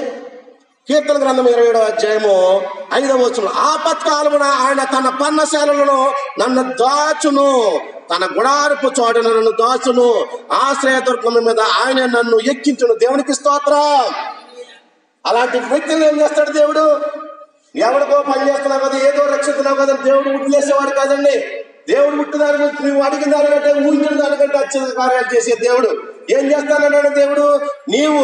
కీర్తన గ్రంథం 27వ అధ్యాయము 5వ వచనం, ఆపత్కాలమున ఆయన తన పర్ణశాలలో నన్ను దాచును, తన గుడారపు చోటున నన్ను దాచును, ఆశ్రయదుర్గం మీద ఆయన నన్ను ఎక్కించును. దేవునికి స్తోత్రం. అలాంటి వ్యక్తులు ఏం చేస్తాడు దేవుడు? ఎవరికో పని చేస్తున్నావు కదా, ఏదో రక్షిస్తున్నావు కదా దేవుడు ఉట్టి చేసేవాడు కాదండి. దేవుడు పుట్టిదాని గురించి నువ్వు అడిగిన దానికంటే, ఊహించిన దానికంటే అత్యంత కార్యాలు చేసే దేవుడు. ఏం చేస్తానన్నాడు దేవుడు? నీవు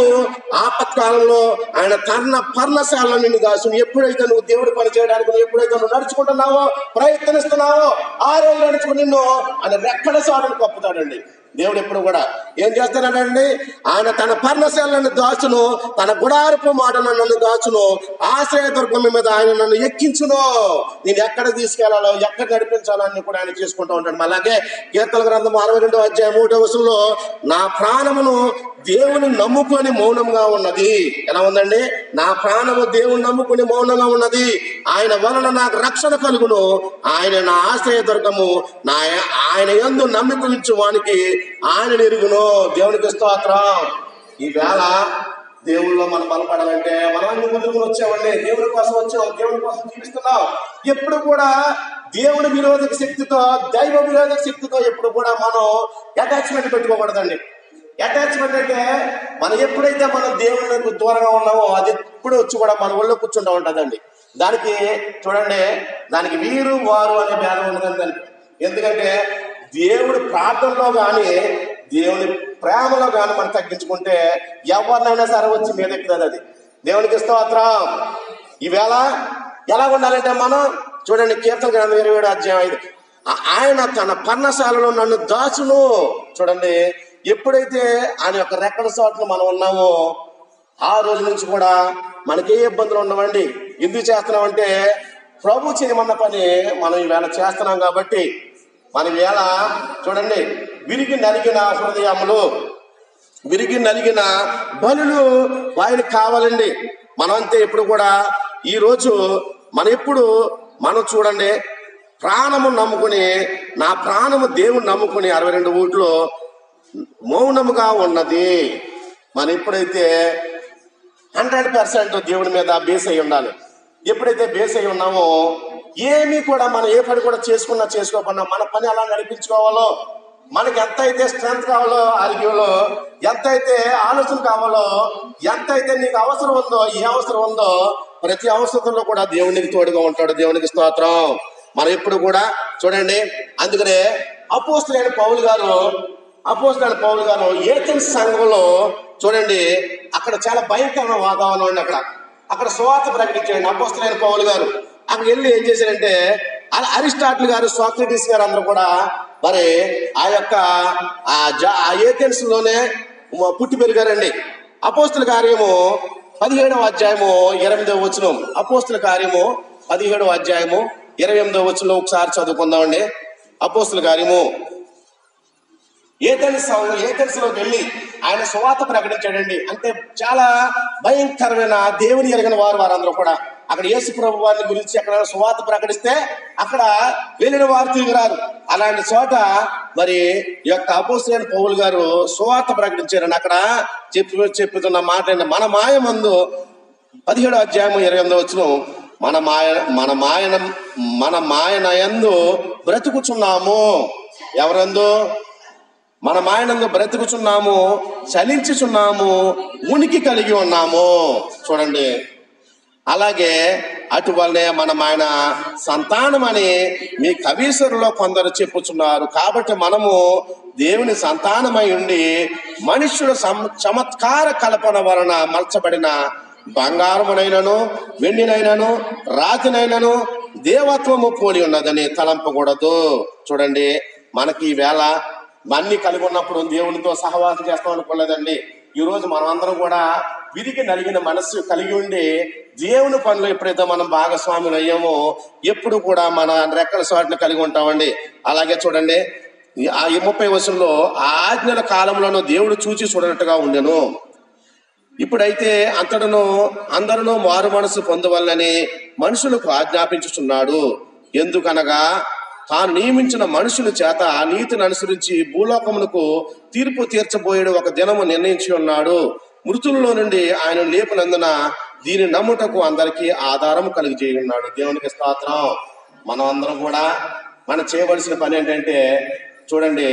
ఆపత్కాలంలో ఆయన తన పర్ణశాలలో నిన్ను దాసు. ఎప్పుడైతే నువ్వు దేవుడు పని చేయడానికి ఎప్పుడైతే నువ్వు నడుచుకుంటున్నావో, ప్రయత్నిస్తున్నావో, ఆ రోజు నడుచుకుని నిన్ను ఆయన రెక్కల సాటును కప్పుతాడండి దేవుడు. ఎప్పుడు కూడా ఏం చేస్తానండి? ఆయన తన పర్ణశాలను దాచును, తన గుడారపు మాటను నన్ను దాచును, ఆశ్రయదుర్గం మీద ఆయన నన్ను ఎక్కించును. నేను ఎక్కడ తీసుకెళ్లాలో, ఎక్కడ నడిపించాలో అన్ని కూడా ఆయన చేసుకుంటూ ఉంటాడు. అలాగే కీర్తన గ్రంథం 62వ అధ్యాయం 3వ వచనంలో, నా ప్రాణమును దేవుని నమ్ముకొని మౌనంగా ఉన్నది. ఎలా ఉందండి? నా ప్రాణము దేవుని నమ్ముకొని మౌనంగా ఉన్నది, ఆయన వలన నాకు రక్షణ కలుగును, ఆయన నా ఆశ్రయదుర్గము, ఆయన యందు నమ్మిక ఉంచు వానికి ఆయన ఎరుగును. దేవునికి స్తోత్రం. ఈవేళ దేవుళ్ళలో మనం బలపడాలంటే మనం అన్ని ముందుకు వచ్చామండి, దేవుని కోసం వచ్చాం, దేవుని కోసం జీవిస్తున్నాం. ఎప్పుడు కూడా దేవుని విరోధక శక్తితో, దైవ విరోధక శక్తితో ఎప్పుడు కూడా మనం అటాచ్మెంట్ పెట్టుకోకూడదండి. అటాచ్మెంట్ అంటే మనం ఎప్పుడైతే మనం దేవునికి దూరంగా ఉన్నామో అది ఎప్పుడు వచ్చి కూడా మన ఒళ్ళో కూర్చుంటూ ఉంటుందండి. దానికి చూడండి, దానికి వీరు వారు అనే భేదం ఉండదండి దానికి. ఎందుకంటే దేవుడి ప్రార్థనలో కానీ దేవుని ప్రేమలో కానీ మనం తగ్గించుకుంటే ఎవరినైనా సరే వచ్చి మీదెక్కుతుంది అది. దేవునికి స్తోత్రం. ఈవేళ ఎలా ఉండాలంటే మనం చూడండి, కీర్తన గ్రంథం 27వ అధ్యాయం 5, ఆయన తన పర్ణశాలలో నన్ను దాచును. చూడండి, ఎప్పుడైతే ఆయన యొక్క రెక్కల చోట్ల మనం ఉన్నామో ఆ రోజు నుంచి కూడా మనకి ఏ ఇబ్బందులు ఉండవండి. ఎందుకు చేస్తున్నామంటే ప్రభు చేయమన్న పని మనం ఈవేళ చేస్తున్నాం కాబట్టి. మన వేళ చూడండి, విరిగి నలిగిన హృదయములు, విరిగి నలిగిన బలులు వారికి కావాలండి. మనం అంతే ఎప్పుడు కూడా ఈరోజు మనం చూడండి, ప్రాణము నమ్ముకుని, నా ప్రాణము దేవుని నమ్ముకుని 62 ఊట్లో మౌనముగా ఉన్నది. మనం ఎప్పుడైతే 100% దేవుని మీద బేస్ అయి ఉండాలి. ఎప్పుడైతే బేస్ అయి ఉన్నామో ఏమీ కూడా మనం ఏ పని కూడా చేసుకోకుండా మన పని అలా నడిపించుకోవాలో, మనకి ఎంత అయితే స్ట్రెంత్ కావాలో, ఆరోగ్యంలో ఎంత అయితే ఆలోచన కావాలో, ఎంత అయితే నీకు అవసరం ఉందో, ఏ అవసరం ఉందో ప్రతి అవసరంలో కూడా దేవునికి తోడుగా ఉంటాడు. దేవునికి స్తోత్రం. మనం ఎప్పుడు కూడా చూడండి, అందుకనే అపోస్తలుడైన పౌలు గారు ఏథెన్స్ సంఘంలో చూడండి, అక్కడ చాలా భయంకరమైన వాతావరణం అండి. అక్కడ సువార్త ప్రకటించండి అపోస్తలుడైన పౌలు గారు. అక్కడికి వెళ్ళి ఏం చేశారంటే అరిస్టాటిల్ గారు, సోక్రటీస్ గారు అందరూ కూడా మరి ఆ యొక్క ఏథెన్స్ లోనే పుట్టి పెరిగారండి. అపోస్తుల కార్యము 17వ అధ్యాయము 28వ వచనం. అపోస్తుల కార్యము 17వ అధ్యాయము 28వ వచనంలో ఒకసారి చదువుకుందామండి. అపోస్తుల కార్యము ఏథెన్స్ లోకి వెళ్ళి ఆయన సువార్త ప్రకటించాడండి. అంటే చాలా భయంకరమైన దేవుని ఎరగిన వారందరూ కూడా అక్కడ యేసు ప్రభు వారిని గురించి అక్కడ సువార్త ప్రకటిస్తే అక్కడ వెళ్ళిన వారు తిరిగి రారు. అలాంటి చోట మరి ఈ యొక్క అపోస్తలుడైన పౌలు గారు సువార్త ప్రకటించారని అక్కడ చెప్పుతున్న మాట ఏంటి? మన మాయమందు 17వ అధ్యాయము 28వ వచనం, మన మాయనయందు బ్రతుకుచున్నాము. ఎవరందు? మన మాయనందు బ్రతుకుచున్నాము, చలించుచున్నాము, ఉనికి కలిగి ఉన్నాము. చూడండి, అలాగే అటువల్లే మన మాయన సంతానమని మీ కవీశ్వరులో కొందరు చెప్పుచున్నారు. కాబట్టి మనము దేవుని సంతానమై ఉండి మనుష్యుడు చమత్కార కల్పన వలన మలచబడిన బంగారమునైనను వెండినైనను రాతినైనను దేవత్వము పోలి ఉన్నదని తలంపకూడదు. చూడండి, మనకి ఈవేళ అన్ని కలిగి ఉన్నప్పుడు దేవునితో సహవాసం చేస్తాం అనుకోలేదండి. ఈరోజు మనం అందరం కూడా విరిగి నలిగిన మనస్సు కలిగి ఉండి దేవుని పనులు ఎప్పుడైతే మనం భాగస్వాములు అయ్యామో ఎప్పుడు కూడా మన రెక్కల సాటును కలిగి ఉంటామండి. అలాగే చూడండి, ఆ 30వ వచనంలో ఆ ఆజ్ఞల కాలంలోనూ దేవుడు చూచి చూడనట్టుగా ఉండెను. ఇప్పుడైతే అందరూ మారు మనసు పొందవల్లని మనుషులకు ఆజ్ఞాపించుచున్నాడు. ఎందుకనగా తాను నియమించిన మనుషుల చేత నీతిని అనుసరించి భూలోకమునకు తీర్పు తీర్చబోయేడు ఒక దినము నిర్ణయించి ఉన్నాడు. మృతుల్లో నుండి ఆయన లేపినందున దీని నమ్ముటకు అందరికీ ఆధారం కలిగిజేయున్నాడు. దేవునికి స్తోత్రం. మనం అందరం కూడా మనం చేయవలసిన పని ఏంటంటే చూడండి,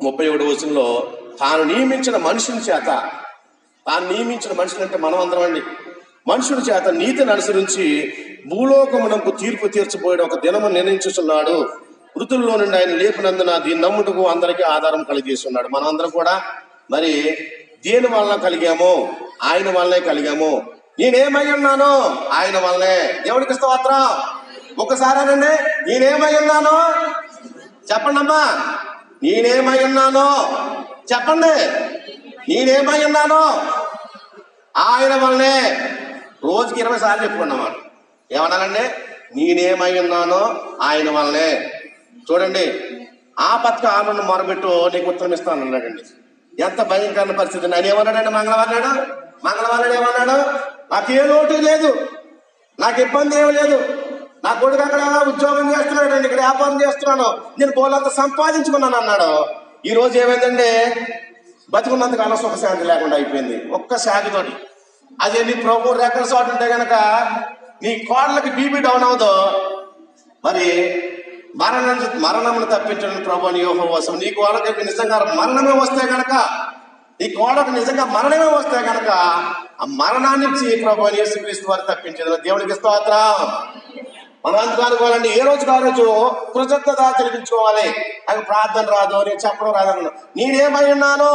31వ వచనంలో తాను నియమించిన మనుషుల చేత, అంటే మనం అందరం అండి, మనుషుల చేత నీతిని అనుసరించి భూలోకమునకు తీర్పు తీర్చబోయే ఒక దినము నిర్ణయించుచున్నాడు. మృతుల్లో నుండి ఆయన లేపినందున దీని నమ్ముటకు అందరికీ ఆధారం కలిగేస్తున్నాడు. మనం అందరం కూడా మరి దేని వలన కలిగాము? ఆయన వల్లనే కలిగాము. నేనేమై ఉన్నాను? ఆయన వల్లనే. దేవుడికి స్తోత్రం. ఒకసారేనండి, నేనేమై ఉన్నాను చెప్పండి అమ్మా. నేనేమై ఉన్నాను చెప్పండి. నేనేమై ఉన్నాను? ఆయన వల్లనే. రోజుకి 20 సార్లు చెప్పుకున్నామాట. ఏమన్నానండి? నేనేమై ఉన్నానో ఆయన వల్లనే. చూడండి, ఆపత్క ఆమెను మొరబెట్టు నీకు ఉత్తరం ఇస్తాను అన్నాడండి. ఎంత భయంకరమైన పరిస్థితి. నేను ఏమన్నాడండి? మంగళవారం ఏమన్నాడు? నాకే లోటు లేదు, నాకు ఇబ్బంది ఏమి లేదు, నా కొడుకు అక్కడ ఉద్యోగం చేస్తున్నాడండి, ఇక్కడ వ్యాపారం చేస్తున్నాను, నేను పోలంతా సంపాదించుకున్నాను అన్నాడు. ఈ రోజు ఏమైందండి? బతుకున్నంతకాలం సుఖశాంతి లేకుండా అయిపోయింది ఒక్క శాఖతోటి. అదే నీ ప్రభు రెక్కల చోటు ఉంటే కనుక నీ కోడలకి బీపీ డౌన్ అవుదో మరి మరణమును తప్పించడం ప్రభు నీ యోహో కోసం. నీ కోడలకి నిజంగా మరణమే వస్తే కనుక, నీ కోడలకు నిజంగా మరణమే వస్తే కనుక ఆ మరణాన్ని ప్రభు యేసుక్రీస్తు వారు తప్పించేది. దేవునికి స్తోత్రం. మనం అందుకు అనుకోవాలండి, ఏ రోజుకి ఆ రోజు కృతజ్ఞత చెల్లించుకోవాలి. అది ప్రార్థన రాదు, నేను చెప్పడం రాదన్నా. నేనేమై ఉన్నాను?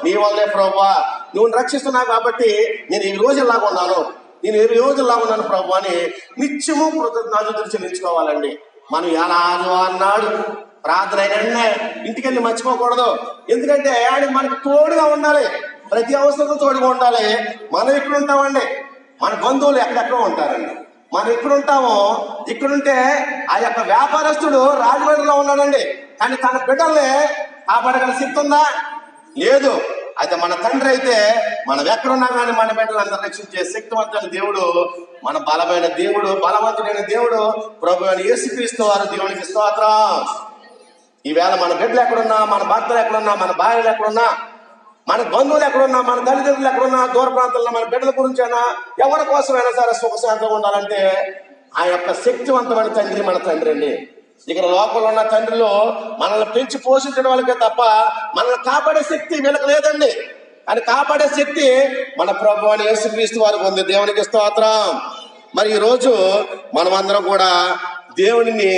నీ వల్లే ప్రభువా, నువ్వు రక్షిస్తున్నావు కాబట్టి నేను ఈ రోజులాగా ఉన్నాను, నేను ఈ రోజులాగా ఉన్నాను ప్రభు అని నిత్యము కృతజ్ఞతలు చెల్లించుకోవాలండి. మనం ఎలా అన్నాడు ప్రార్థన అయినా ఇంటికెళ్ళి మర్చిపోకూడదు. ఎందుకంటే ఆయన మనకు తోడుగా ఉండాలి, ప్రతి అవసరం తోడుగా ఉండాలి. మనం ఇక్కడ ఉంటామండి, మన బంధువులు ఎక్కడెక్కడో ఉంటారండి. మనం ఎక్కడుంటామో ఇక్కడుంటే ఆ యొక్క వ్యాపారస్తుడు రాజమండ్రిలో ఉన్నాడండి, కానీ తన బిడ్డల్ని కాపాడగల శక్తి ఉందా? లేదు. అయితే మన తండ్రి అయితే మనం ఎక్కడున్నా కానీ మన బిడ్డలు అందరూ రక్షించే శక్తివంతుడైన దేవుడు, మన బలమైన దేవుడు, బలవంతుడైన దేవుడు ప్రభు అయిన యేసుక్రీస్తు వారు. దేవునికి స్తోత్రం. ఈవేళ మన బిడ్డలు ఎక్కడున్నా, మన భర్తలు ఎక్కడున్నా, మన భార్యలు ఎక్కడున్నా, మన బంధువులు ఎక్కడున్నా, మన తల్లిదండ్రులు ఎక్కడున్నా, దూర ప్రాంతాల్లో మన బిడ్డల గురించి అయినా ఎవరి కోసమైనా సరే సుఖశాంతంగా ఉండాలంటే ఆ యొక్క శక్తివంతమైన తండ్రి మన తండ్రి అండి. ఇక్కడ లోపల ఉన్న తండ్రిలో మనల్ని పెంచి పోషించడం వాళ్ళకే తప్ప మనల్ని కాపాడే శక్తి వీళ్ళకి లేదండి. అని కాపాడే శక్తి మన ప్రభు అని యేసుక్రీస్తు వారికి ఉంది. దేవునికి స్తోత్రం. మరి ఈరోజు మనమందరం కూడా దేవునిని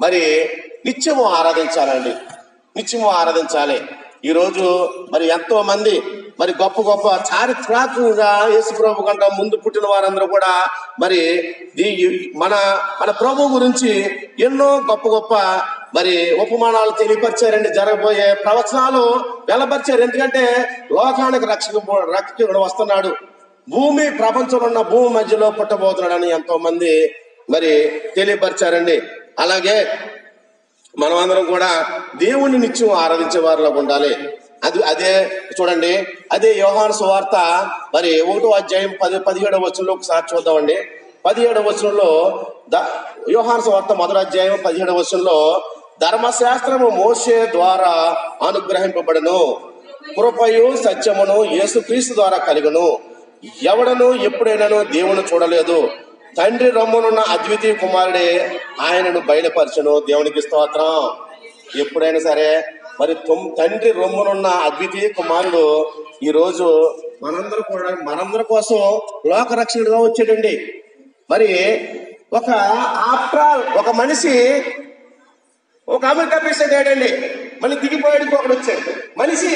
మరి నిత్యము ఆరాధించాలండి, నిత్యము ఆరాధించాలి. ఈరోజు మరి ఎంతో మంది మరి గొప్ప గొప్ప చారిత్రాత్మకంగా యేసుప్రభు కంటే ముందు పుట్టిన వారందరూ కూడా మరి మన మన ప్రభు గురించి ఎన్నో గొప్ప గొప్ప మరి ఉపమానాలు తెలియపరిచారండి. జరగబోయే ప్రవచనాలు వెలపరిచారు. ఎందుకంటే లోకానికి రక్షకుడు వస్తున్నాడు, భూమి ప్రపంచంలో ఉన్న భూమి మధ్యలో పుట్టబోతున్నాడని ఎంతో మంది మరి తెలియపరిచారండి. అలాగే మనమందరం కూడా దేవుణ్ణి నిత్యం ఆరాధించే వారిలో ఉండాలి. అదే చూడండి, అదే యోహాను సువార్త మరి 1వ అధ్యాయం 17వ వచనంలో ఒకసారి చూద్దామండి. 17వ వచనంలో యోహాను సువార్త 1వ అధ్యాయం 17వ వచనంలో, ధర్మశాస్త్రము మోషే ద్వారా అనుగ్రహింపబడను, కృపయు సత్యమును యేసుక్రీస్తు ద్వారా కలుగును. ఎవడను ఎప్పుడైనాను దేవుని చూడలేదు, తండ్రి రొమ్మునున్న అద్వితీయ కుమారుడే ఆయనను బయలుపరచను. దేవునికి స్తోత్రం. ఎప్పుడైనా సరే మరి తండ్రి రొమ్మునున్న అద్వితీయ కుమారుడు ఈరోజు మనందరి కోసం లోకరక్షకుడిగా వచ్చాడండి. మరి ఒక మనిషి ఒక అమెరికా ప్రెసిడెంట్ అయ్యాడండి, మళ్ళీ దిగిపోయాడు, ఇంకొకటి వచ్చాడు మనిషి.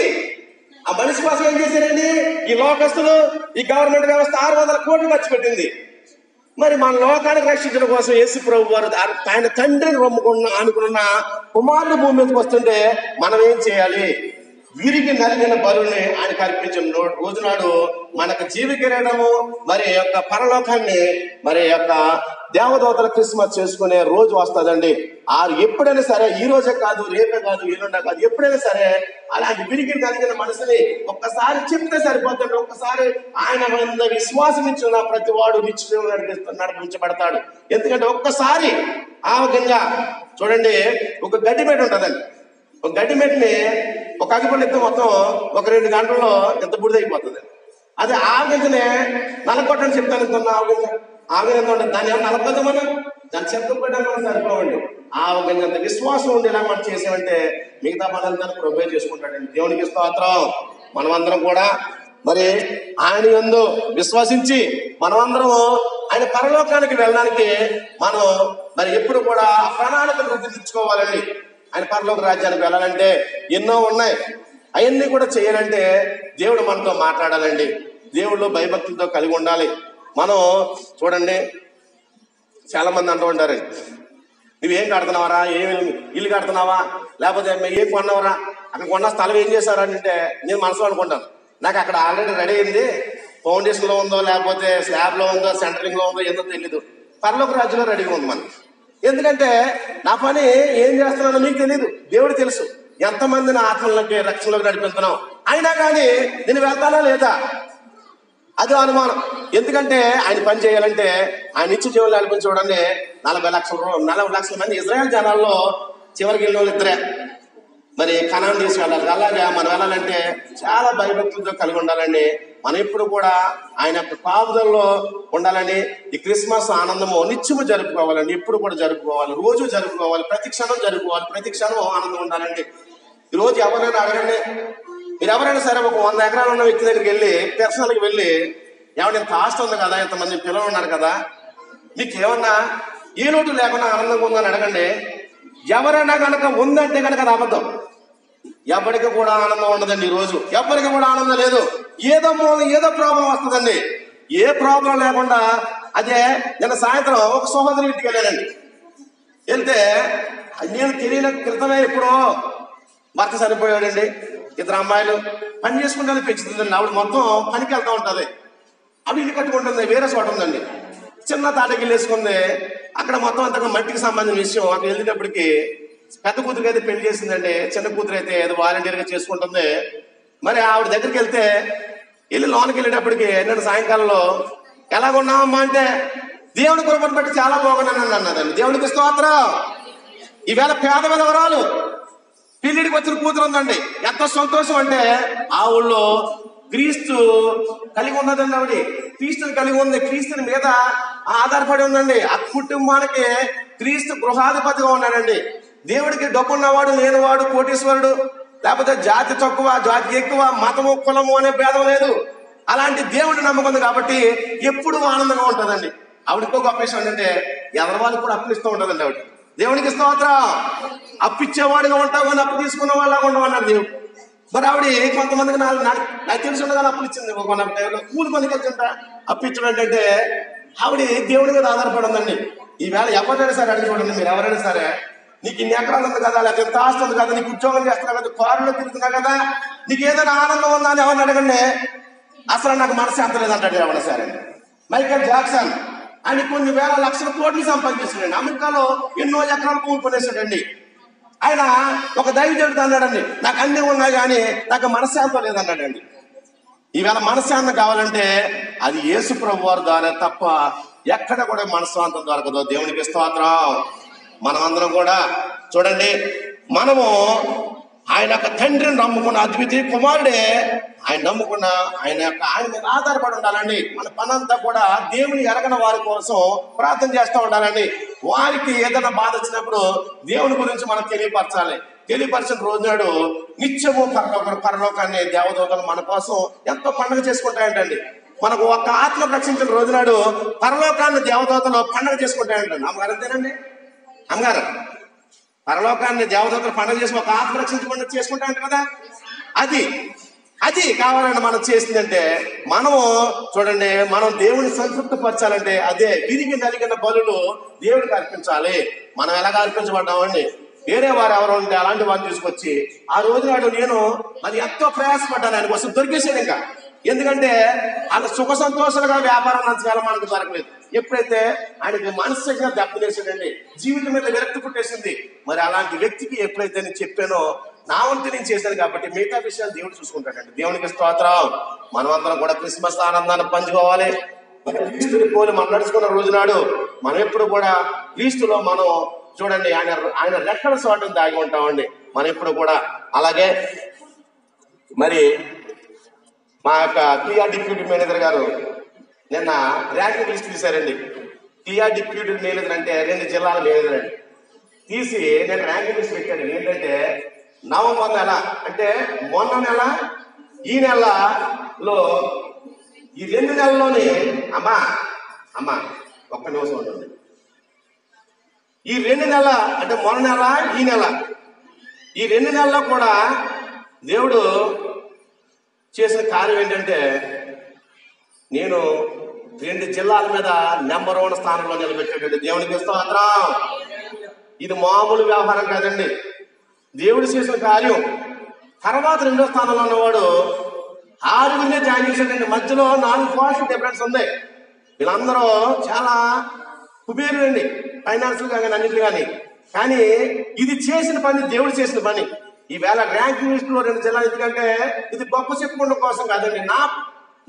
ఆ మనిషి కోసం ఏం చేశారండి ఈ లోకస్తులు, ఈ గవర్నమెంట్ వ్యవస్థ 600 కోట్లు ఖర్చు పెట్టింది. మరి మన లోకానికి రక్షించడం కోసం యేసు ప్రభు వారు ఆయన తండ్రిని అనుకున్న కుమారుడు భూమి మీదకి వస్తుంటే మనం ఏం చేయాలి? విరిగి నలిగిన బరువుని ఆయనకు అర్పించిన రోజునాడు మనకు జీవ కిరీటము మరి యొక్క పరలోకాన్ని మరి యొక్క దేవదూతల క్రిస్మస్ చేసుకునే రోజు వస్తుందండి. ఎప్పుడైనా సరే, ఈ రోజే కాదు, రేపే కాదు, ఎల్లుండే కాదు, ఎప్పుడైనా సరే అలాంటి విరిగి నలిగిన మనసుని ఒక్కసారి చెప్తే సరిపోతుంది. ఒక్కసారి ఆయన విశ్వాసం ఇచ్చిన ప్రతి వాడు నిత్యం నడిపించబడతాడు. ఎందుకంటే ఒక్కసారి ఆ విధంగా చూడండి, ఒక గడ్డిమేట ఉంటుందండి. ఒక గడ్డిమేటని ఒక అగ్గిపొడి ఎత్తే మొత్తం ఒక 2 గంటల్లో ఎంత బుడిదైపోతుంది. అది ఆవించనే నలగొట్టని చెప్తాను. ఆవిడ ఎంత ఉంటుంది, దాన్ని ఏమన్నా నలగొద్దామని దాన్ని చెత్తపడ్డానికి సరిపోవండి. ఆవిడంత విశ్వాసం ఉండేలా మనం చేసామంటే మిగతా పనులంతా ప్రొవైడ్ చేసుకుంటాడండి. దేవునికి స్తోత్రం. మనమందరం కూడా మరి ఆయన యందు విశ్వసించి మనమందరం ఆయన పరలోకానికి వెళ్ళడానికి మనం మరి ఎప్పుడు కూడా ప్రణాళికలు రూపొందించుకోవాలండి. ఆయన పరలోక రాజ్యానికి వెళ్ళాలంటే ఎన్నో ఉన్నాయి. అవన్నీ కూడా చేయాలంటే దేవుడు మనతో మాట్లాడాలండి. దేవుళ్ళు భయభక్తులతో కలిగి ఉండాలి. మనం చూడండి, చాలా మంది అంటూ ఉంటారు, నువ్వేం కడుతున్నావరా, ఏమి ఇల్లు కడుతున్నావా, లేకపోతే ఏం కొన్నావరా, అక్కడ కొన్న స్థలం ఏం చేశారా అంటే నేను మనసులో అనుకుంటాను, నాకు అక్కడ ఆల్రెడీ రెడీ అయింది, ఫౌండేషన్ లో ఉందో లేకపోతే స్లాబ్ లో ఉందో సెంటరింగ్ లో ఉందో ఏందో తెలీదు, పరలోక రాజ్యంలో రెడీగా ఉంది మనకి. ఎందుకంటే నా పని ఏం చేస్తున్నానో నీకు తెలియదు, దేవుడు తెలుసు. ఎంతమందిని ఆత్మలకి రక్షణలోకి నడిపిస్తున్నావు, అయినా కానీ నేను వెళ్తానా లేదా అది అనుమానం. ఎందుకంటే ఆయన పని చేయాలంటే ఆయన నిత్య జీవులు నడిపించడాన్ని 40 లక్షల మంది ఇజ్రాయెల్ జనాల్లో చివరికి వెళ్ళిన వాళ్ళు ఇద్దరే మరి కనాన్ తీసి వెళ్ళాలి. అలాగే మనం వెళ్ళాలంటే చాలా భయభక్తులతో కలిగి ఉండాలండి. మనం ఎప్పుడు కూడా ఆయన యొక్క కాపుదల్లో ఉండాలని, ఈ క్రిస్మస్ ఆనందము నిత్యము జరుపుకోవాలండి. ఎప్పుడు కూడా జరుపుకోవాలి, రోజు జరుపుకోవాలి, ప్రతి క్షణం జరుపుకోవాలి, ప్రతి క్షణం ఆనందం ఉండాలండి. ఈరోజు ఎవరైనా అడగండి, మీరు ఎవరైనా సరే ఒక 100 ఎకరాలు ఉన్న వ్యక్తి దగ్గరికి వెళ్ళి పర్సనల్కి వెళ్ళి, ఏమన్నా ఇంత ఆస్తి ఉంది కదా, ఇంతమంది పిల్లలు ఉన్నారు కదా, మీకు ఏమన్నా ఏ లోటు లేకుండా ఆనందంగా ఉందని అడగండి. ఎవరైనా కనుక ఉందంటే కనుక అది అబద్ధం. ఎవరికి కూడా ఆనందం ఉండదండి. ఈరోజు ఎవరికి కూడా ఆనందం లేదు. ఏదో ప్రాబ్లం వస్తుందండి. ఏ ప్రాబ్లం లేకుండా అదే నిన్న సాయంత్రం ఒక సహోదరి ఇంటికి వెళ్ళానండి. వెళ్తే నేను తెలియని క్రితమే ఎప్పుడో భర్త చనిపోయాడండి. 2 అమ్మాయిలు పని చేసుకుంటే పెంచుతుందండి. ఆవిడ మొత్తం పనికి వెళ్తూ ఉంటుంది. ఆవిడ ఇల్లు కట్టుకుంటుంది, వేరే చోట ఉందండి. చిన్న తాటగిల్లు వేసుకుంది. అక్కడ మొత్తం అంతగా మట్టికి సంబంధించిన విషయం. అక్కడ వెళ్ళేటప్పటికి పెద్ద కూతురికి అయితే పెళ్లి చేసిందండి, చిన్న కూతురు అయితే ఏదో వాలంటీర్గా చేసుకుంటుంది. మరి ఆవిడ దగ్గరికి వెళ్తే లోనికి వెళ్ళేటప్పటికి నేను సాయంకాలంలో ఎలాగున్నామమ్మా అంటే దేవుని కృపను బట్టి చాలా బాగున్నాను అన్నదండి. దేవునికి స్తోత్రం. ఈవేళ పేద విధవరాలు పెళ్లిడికి వచ్చిన కూతురు ఉందండి. ఎంత సంతోషం అంటే ఆ ఊళ్ళో క్రీస్తు కలిగి ఉన్నదండి. ఆవిడ క్రీస్తుని కలిగి ఉంది, క్రీస్తుని మీద ఆధారపడి ఉందండి. ఆ కుటుంబానికి క్రీస్తు గృహాధిపతిగా ఉన్నాడండి. దేవుడికి డబ్బున్నవాడు లేనివాడు, కోటీశ్వరుడు, లేకపోతే జాతి తక్కువ జాతి ఎక్కువ, మతము కులము అనే భేదం లేదు. అలాంటి దేవుడిని నమ్ముకుంది కాబట్టి ఎప్పుడు ఆనందంగా ఉంటుందండి. ఆవిడకో గొప్ప విషయం ఏంటంటే ఎవరి వాళ్ళకి కూడా అప్పులిస్తూ ఉంటుందండి ఆవిడ. దేవునికి స్తోత్రం. అప్పిచ్చేవాడిగా ఉంటావు కానీ అప్పు తీసుకున్న వాళ్ళగా ఉండమన్నాడు దేవుడు. మరి ఆవిడ కొంతమందికి నాకు తెలిసి ఉండగానే అప్పులు ఇచ్చింది. ఒక టైంలో కూలి పనికి వెళ్తుంట అప్పు ఇచ్చడం ఏంటంటే ఆవిడ దేవుడి మీద ఆధారపడి ఉందండి. ఈవేళ ఎవరైనా సరే అడిగి చూడండి, మీరు ఎవరైనా సరే, నీకు ఇన్ని ఎకరాలు ఉంది కదా, లేకపోతే ఎంత ఆస్తి ఉంది కదా, నీకు ఉద్యోగం చేస్తున్నావు కదా, కారులో తిరుగుతున్నా కదా, నీకు ఏదైనా ఆనందం ఉందా అని ఎవరిని అడగండి, అసలు నాకు మనశ్శాంతి లేదంటాడు ఎవరైనా సరే. మైకేల్ జాక్సన్ ఆయన కొన్ని వేల లక్షల కోట్లు సంపాదించాడండి. అమెరికాలో ఎన్నో ఎకరాలు భూమి కొనేసాడండి. ఆయన ఒక దైవజనుడు అన్నాడండి, నాకు అన్నీ ఉన్నాయి కానీ నాకు మనశ్శాంతం లేదన్నాడండి. ఈవేళ మనశ్శాంతం కావాలంటే అది యేసు ప్రభు వారి ద్వారా తప్ప ఎక్కడ కూడా మనశ్శాంతం దొరకదు. దేవునికి స్తోత్రం. మనమందరం కూడా చూడండి, మనము ఆయన యొక్క తండ్రిని నమ్ముకున్న అద్వితీయ కుమారుడే, ఆయన నమ్ముకున్న ఆయన మీద ఆధారపడి ఉండాలండి. మన పనంతా కూడా దేవుని ఎరగని వారి కోసం ప్రార్థన చేస్తూ ఉండాలండి. వారికి ఏదైనా బాధ వచ్చినప్పుడు దేవుని గురించి మనం తెలియపరచాలి. తెలియపరిచిన రోజునాడు నిత్యము పరలోకాన్ని దేవదూతలు మన కోసం ఎంతో పండుగ చేసుకుంటాయంటండి. మనకు ఒక ఆత్మ రక్షించిన రోజునాడు పరలోకాన్ని దేవదూతలు పండుగ చేసుకుంటాయంటండి. అమ్మగారు అంతేనండి, అమ్మగారు పరలోకాన్ని దేవదూతలు పండుగ చేసి ఒక ఆత్మ రక్షించకుండా చేసుకుంటాయంట కదా. అది కావాలండి మనం చేసిందంటే. మనము చూడండి, మనం దేవుని సంతృప్తి పరచాలంటే అదే విరిగి నలిగిన బలులు దేవుడికి అర్పించాలి. మనం ఎలాగ అర్పించబడ్డామండి, వేరే వారు ఎవరు ఉంటే అలాంటి వారిని తీసుకొచ్చి ఆ రోజు నాడు నేను మరి ఎంతో ప్రయాసపడ్డాను, ఆయన కోసం దొరికేసాను. ఇంకా ఎందుకంటే ఆయన సుఖ సంతోషాలుగా వ్యాపారం నంచకాలం మనకు దొరకలేదు. ఎప్పుడైతే ఆయనకి మానసికంగా దెబ్బతీసాడండి, జీవితం మీద విరక్తి పుట్టేసింది. మరి అలాంటి వ్యక్తికి ఎప్పుడైతే నేను చెప్పానో నా వంతు నేను చేశాను కాబట్టి మిగతా విషయాలు దేవుడు చూసుకుంటాడండి. దేవునికి స్తోత్రం. మనమందరం కూడా క్రిస్మస్ ఆనందాన్ని పంచుకోవాలి. మరి క్రీస్తుని పోలి మనం నడుచుకున్న రోజు నాడు మనం ఎప్పుడు కూడా క్రీస్తులో మనం చూడండి ఆయన రెక్కల చోటను దాగి ఉంటామండి మనం ఎప్పుడు కూడా. అలాగే మరి మా యొక్క టీఆర్ డిప్యూటీ మేనేజర్ గారు నిన్న ర్యాంకింగ్ లిస్ట్ తీశారండి. టీఆర్ డిప్యూటీ మేనేజర్ అంటే 2 జిల్లాల మేనేజర్ అండి. తీసి నేను ర్యాంకింగ్ లిస్ట్ పెట్టాను. ఏంటంటే నవంబర్ నెల అంటే మొన్న నెల, ఈ నెలలో, ఈ 2 నెలల్లోని అమ్మా ఒక్క నిమిషం ఉంటుంది. ఈ 2 నెలల అంటే మొన్న నెల, ఈ నెల, ఈ 2 నెలల్లో కూడా దేవుడు చేసిన కార్యం ఏంటంటే నేను 2 జిల్లాల మీద నెంబర్ 1 స్థానంలో నిలబెట్టాడండి. దేవునికి స్తోత్రం. ఇది మామూలు వ్యవహారం కాదండి, దేవుడు చేసిన కార్యం. తర్వాత 2వ స్థానంలో ఉన్నవాడు 6 జాయిన్ చేశాడండి. మధ్యలో 4 పోస్టులు డిఫరెన్స్ ఉంది. వీళ్ళందరూ చాలా కుబేరులండి, ఫైనాన్షియల్ గా కానీ అన్నింటి కానీ ఇది చేసిన పని, దేవుడు చేసిన పని. ఈవేళ ర్యాంకింగ్ లిస్ట్ లో 2 జిల్లాలు, ఎందుకంటే ఇది గొప్ప చెప్పుకోవడం కోసం కాదండి.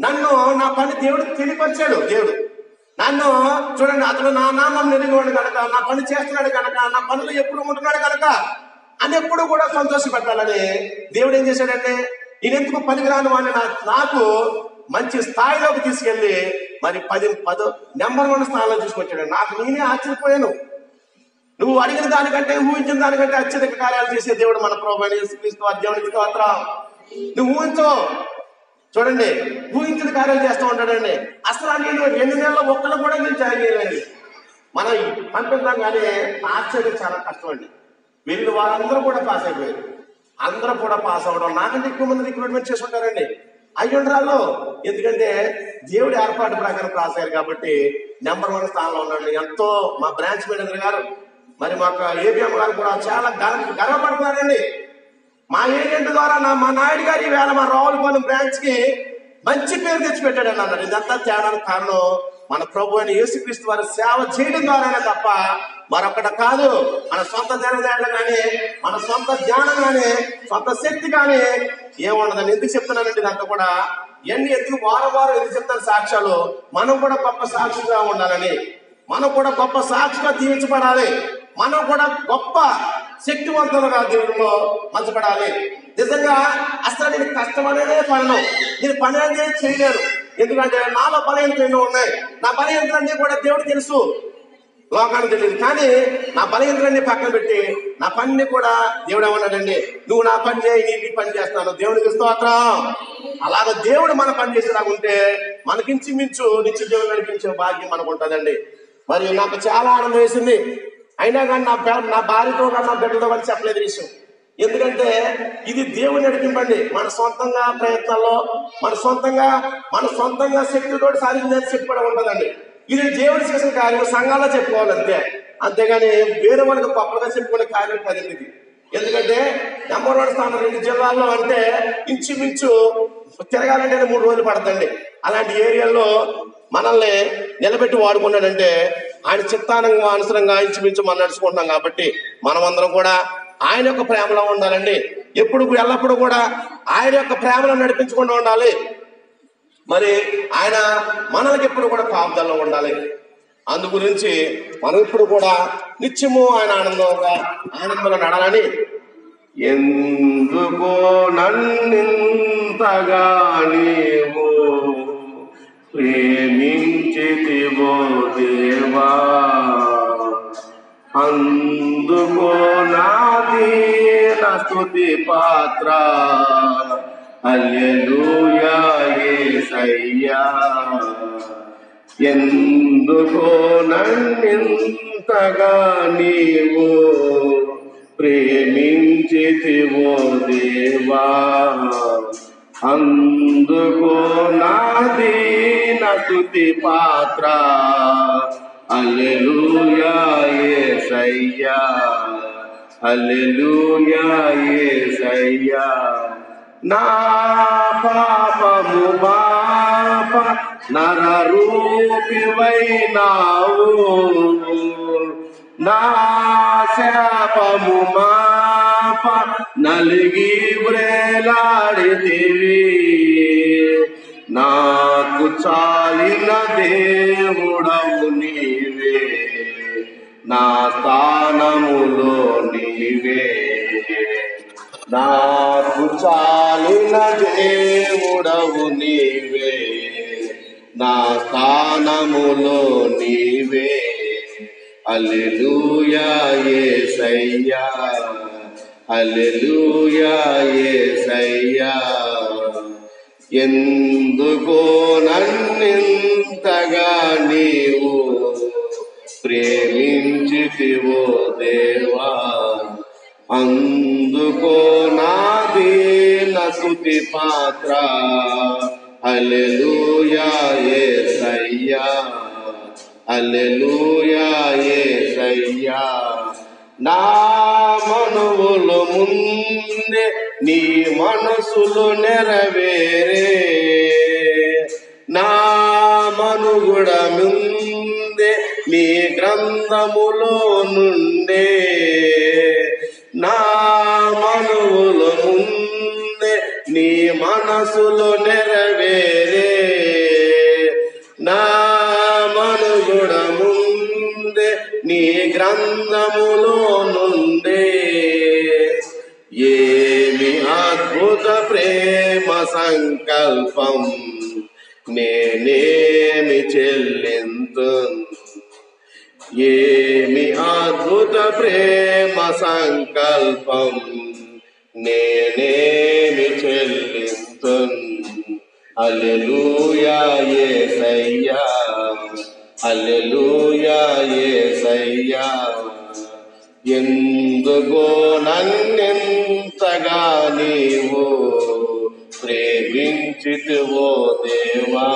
నన్ను నా పని దేవుడు తెలియపరిచాడు. దేవుడు నన్ను చూడండి, అతను నా నామం నిలిగివాడు కనుక, నా పని చేస్తున్నాడు కనుక, నా పనులు ఎప్పుడు ఉంటున్నాడు కనుక అని ఎప్పుడు కూడా సంతోషపెట్టాలని దేవుడు ఏం చేశాడంటే, నేను ఎందుకు పనికిరాను అని నాకు మంచి స్థాయిలోకి తీసుకెళ్లి మరి 10 నెంబర్ 1 స్థానంలో తీసుకొచ్చాడు. నాకు నేనే ఆశ్చర్యపోయాను. నువ్వు అడిగిన దానికంటే, ఊహించిన దానికంటే అత్యధిక కార్యాలు చేసే దేవుడు మన ప్రభువైన యేసుక్రీస్తు వారి. దేవునికి స్తోత్రం. నువ్వు ఊహించో, చూడండి, ఊహించిన కార్యాలు చేస్తూ ఉంటాడండి. అసలు నేను 2 నెలల ఒక్కలు కూడా నేను జాయిన్ చేయలేదు. మనం పంపిద్దాం కానీ ఆశ్చర్యం చాలా కష్టం అండి. వీళ్ళు వారందరూ కూడా పాస్ అయిపోయారు. అందరూ కూడా పాస్ అవ్వడం, నాకంటే ఎక్కువ మంది రిక్రూట్మెంట్ చేసుకుంటారండి. అయ్యుండ్రాళ్ళు, ఎందుకంటే దేవుడి ఏర్పాటు ప్రకారం పాస్ అయ్యారు కాబట్టి నెంబర్ 1 స్థానంలో ఉన్నాడు. ఎంతో మా బ్రాంచ్ మేనేజర్ గారు, మరి మాకు ఏబిఎం గారు కూడా చాలా గర్వపడుతున్నారండి. మా ఏజెంట్ ద్వారా మా నాయుడు గారు ఈవేళ మా రావులపాలెం బ్రాంచ్ కి మంచి పేరు తెచ్చిపెట్టాడని అన్నారు. ఇదంతా తేడానికి కారణం మన ప్రభు అయిన యేసుక్రీస్తు వారి సేవ చేయడం ద్వారానే తప్ప మరొకటి కాదు. మన సొంత తెలివితేటలు కానీ, మన సొంత జ్ఞానం కానీ, సొంత శక్తి కానీ ఏముండదని. ఎందుకు చెప్తున్నానండి ఇదంతా కూడా, ఎందుకు వారం ఎందుకు చెప్తాను సాక్ష్యాలు, మనం కూడా గొప్ప సాక్షిగా ఉండాలని, మనం కూడా గొప్ప సాక్షిగా దీవించబడాలి, మనం కూడా గొప్ప శక్తివంతులుగా దేవుడిలో మంచబడాలి. నిజంగా అసలు నేను కష్టమనేదే నేను పని అనేది చేయలేను. ఎందుకంటే నాలో బలహీనతలు ఎన్నో ఉన్నాయి. నా బలహీనతలన్నీ కూడా దేవుడు తెలుసు, లోకానికి తెలియదు. కానీ నా బలహీనతలన్నీ పక్కన పెట్టి నా పనిని కూడా దేవుడు ఏమన్నాడండి, నువ్వు నా పని చేయి, నీ పని చేస్తాను. దేవుడికి స్తోత్రం. అలాగ దేవుడు మన పని చేసేలాగా ఉంటే మనకించి మించు నిత్య దేవుడు నడిపించే భాగ్యం మనకు ఉంటుందండి. మరి నాకు చాలా ఆనందం వేసింది. అయినా కానీ నా భార్యతో కానీ నా బిడ్డతో కానీ చెప్పలేదు విషయం. ఎందుకంటే ఇది దేవుని నడిపింపండి. మన సొంతంగా ప్రయత్నాల్లో మన సొంతంగా శక్తితో సాధించిన శక్తి కూడా ఉంటుందండి. ఇది దేవుడు చేసిన కార్యం సంఘాల్లో చెప్పుకోవాలి అంతేగాని వేరే వాళ్ళకి గొప్పగా చెప్పుకునే కార్యం కదండి ఇది. ఎందుకంటే నెంబర్ 1 స్థానం 2 జిల్లాల్లో అంటే ఇంచుమించు తిరగాలంటే 3 రోజులు పడుతుందండి. అలాంటి ఏరియాల్లో మనల్ని నిలబెట్టి వాడుకున్నాడంటే ఆయన చిత్తానంగా అనుసరంగా ఇంచుమించు మనం నడుచుకుంటున్నాం. కాబట్టి మనమందరం కూడా ఆయన యొక్క ప్రేమలో ఉండాలండి. ఎల్లప్పుడూ కూడా ఆయన యొక్క ప్రేమలో నడిపించకుండా ఉండాలి. మరి ఆయన మనలకి ఎప్పుడు కూడా కాపుదల్లో ఉండాలి. అందు గురించి మనం ఇప్పుడు కూడా నిత్యము ఆయన ఆనందంలో నడాలని. ఎందుకో నన్నింతగా నీవు ప్రేమించితివో దేవా, అందుకో నాదీన స్తుతి పాత్ర, హల్లెలూయా యేసయ్యా. ఎందుకో నన్నింతగా నీవు ప్రేమించితివో దేవా, అందుకో నాదీన స్తుతి పాత్ర, హల్లెలూయా యేసయ్యా, హల్లెలూయా యేసయ్యా. నా పాపము బాప నరరూపివైనావు, నా శాపము మాప నలిగి వ్రేలాడితివి. నాకు చాలిన దేవుడవు నీవే, నా స్థానములో నీవే. నాకు చాలిన దేవుడవు నీవే, నా స్థానములో నీవే. హల్లెలూయా యేసయ్యా, హల్లెలూయా యేసయ్యా. ఎందుకో నన్నింతగా నీవు ప్రేమించితివో దేవా, అందుకో నాదీన స్తుతి పాత్ర, హల్లెలూయా యేసయ్యా, హల్లెలూయా యేసయ్యా. నా మనువులు ముందే నీ మనసులు నెరవేరే, నా మనుగుడ ముందే నీ గ్రంథములో నుండే, నా మనువుల ముందే నీ మనసులో నెరవేరే, నా మనుగుడ ముందే నీ గ్రంథములో నుండే. ఏమి అద్భుత ప్రేమ సంకల్పం నేనేమి చెల్లింతు, ఏమి అద్భుత ప్రేమ సంకల్పం నేనేమి చెల్లింతు. హల్లెలూయా యేసయ్యా, హల్లెలూయా యేసయ్యా. ఎందుకో నన్నెంతగా నీవు ప్రేమించితివో దేవా,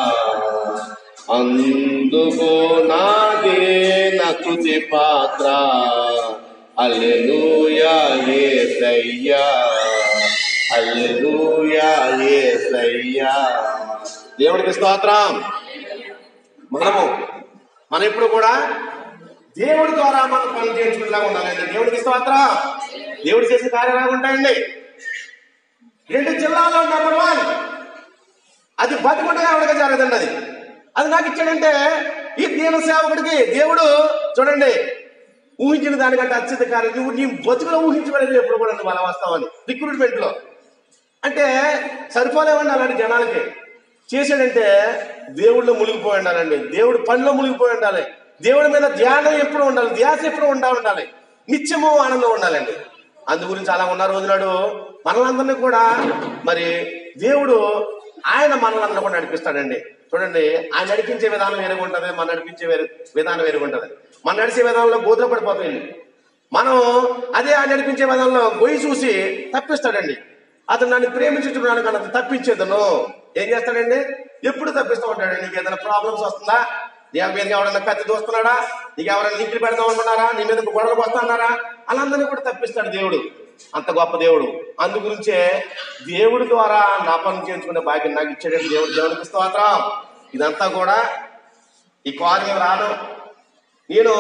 అందుకో నాదీన స్తుతి పాత్ర, హల్లెలూయా యేసయ్యా, హల్లెలూయా యేసయ్యా. దేవుడికి స్తోత్రం. మనం ఇప్పుడు కూడా దేవుడి ద్వారా మనం పనులు చేయించుకునేలాగా ఉండాలండి. దేవుడికి స్తోత్రం. దేవుడు చేసే కార్యాలు ఉంటాయండి. 2 జిల్లాల్లో నెంబర్ 1 అది బతికుండగా ఎవరిగా జరగదండి. అది నాకు ఇచ్చాడంటే ఈ దీన సేవకుడికి దేవుడు చూడండి ఊహించిన దానికంటే అత్యంత కార్యం నువ్వు నీ బతుకులో ఊహించబడేది ఎప్పుడు కూడా నువ్వు అలా వస్తావని. రిక్రూట్మెంట్ లో అంటే సరిపోలేవండి అలాంటి జనాలకి. చేశాడంటే దేవుడిలో మునిగిపోయి ఉండాలండి, దేవుడి పనిలో మునిగిపోయి ఉండాలి, దేవుడి మీద ధ్యానం ఎప్పుడు ఉండాలి, ధ్యాస ఎప్పుడు ఉండాలి, నిత్యము ఆనందం ఉండాలండి. అందు గురించి అలా ఉన్న రోజునాడు మనలందరినీ కూడా మరి దేవుడు ఆయన మనలందరూ కూడా నడిపిస్తాడండి. చూడండి ఆయన నడిపించే విధానం వేరుగా ఉంటుంది, మన నడిపించే విధానం వేరుగా ఉంటుంది. మన నడిచే విధానంలో గోతులు పడిపోతాయండి. మనం అదే నడిపించే విధంలో గొయ్యి చూసి తప్పిస్తాడండి. అతను నన్ను ప్రేమించుతున్నాను కానీ అతను తప్పించేదను ఏం చేస్తాడండి? ఎప్పుడు తప్పిస్తూ ఉంటాడు. నీకు ఏదైనా ప్రాబ్లమ్స్ వస్తుందా? నీ మీద ఎవరైనా కత్తి దూస్తున్నాడా? నీకు ఎవరైనా నింపులు పెడదాం అనుకున్నారా? నీ మీద గొడవలకు వస్తున్నారా? వాళ్ళందరినీ కూడా తప్పిస్తాడు దేవుడు. అంత గొప్ప దేవుడు. అందు గురించే దేవుడి ద్వారా నా పని చేయించుకునే భాగ్యం నాకు ఇచ్చాడండి దేవుడు. దేవునికి స్తోత్రం. ఇదంతా కూడా ఈ కార్యం రాను, నేను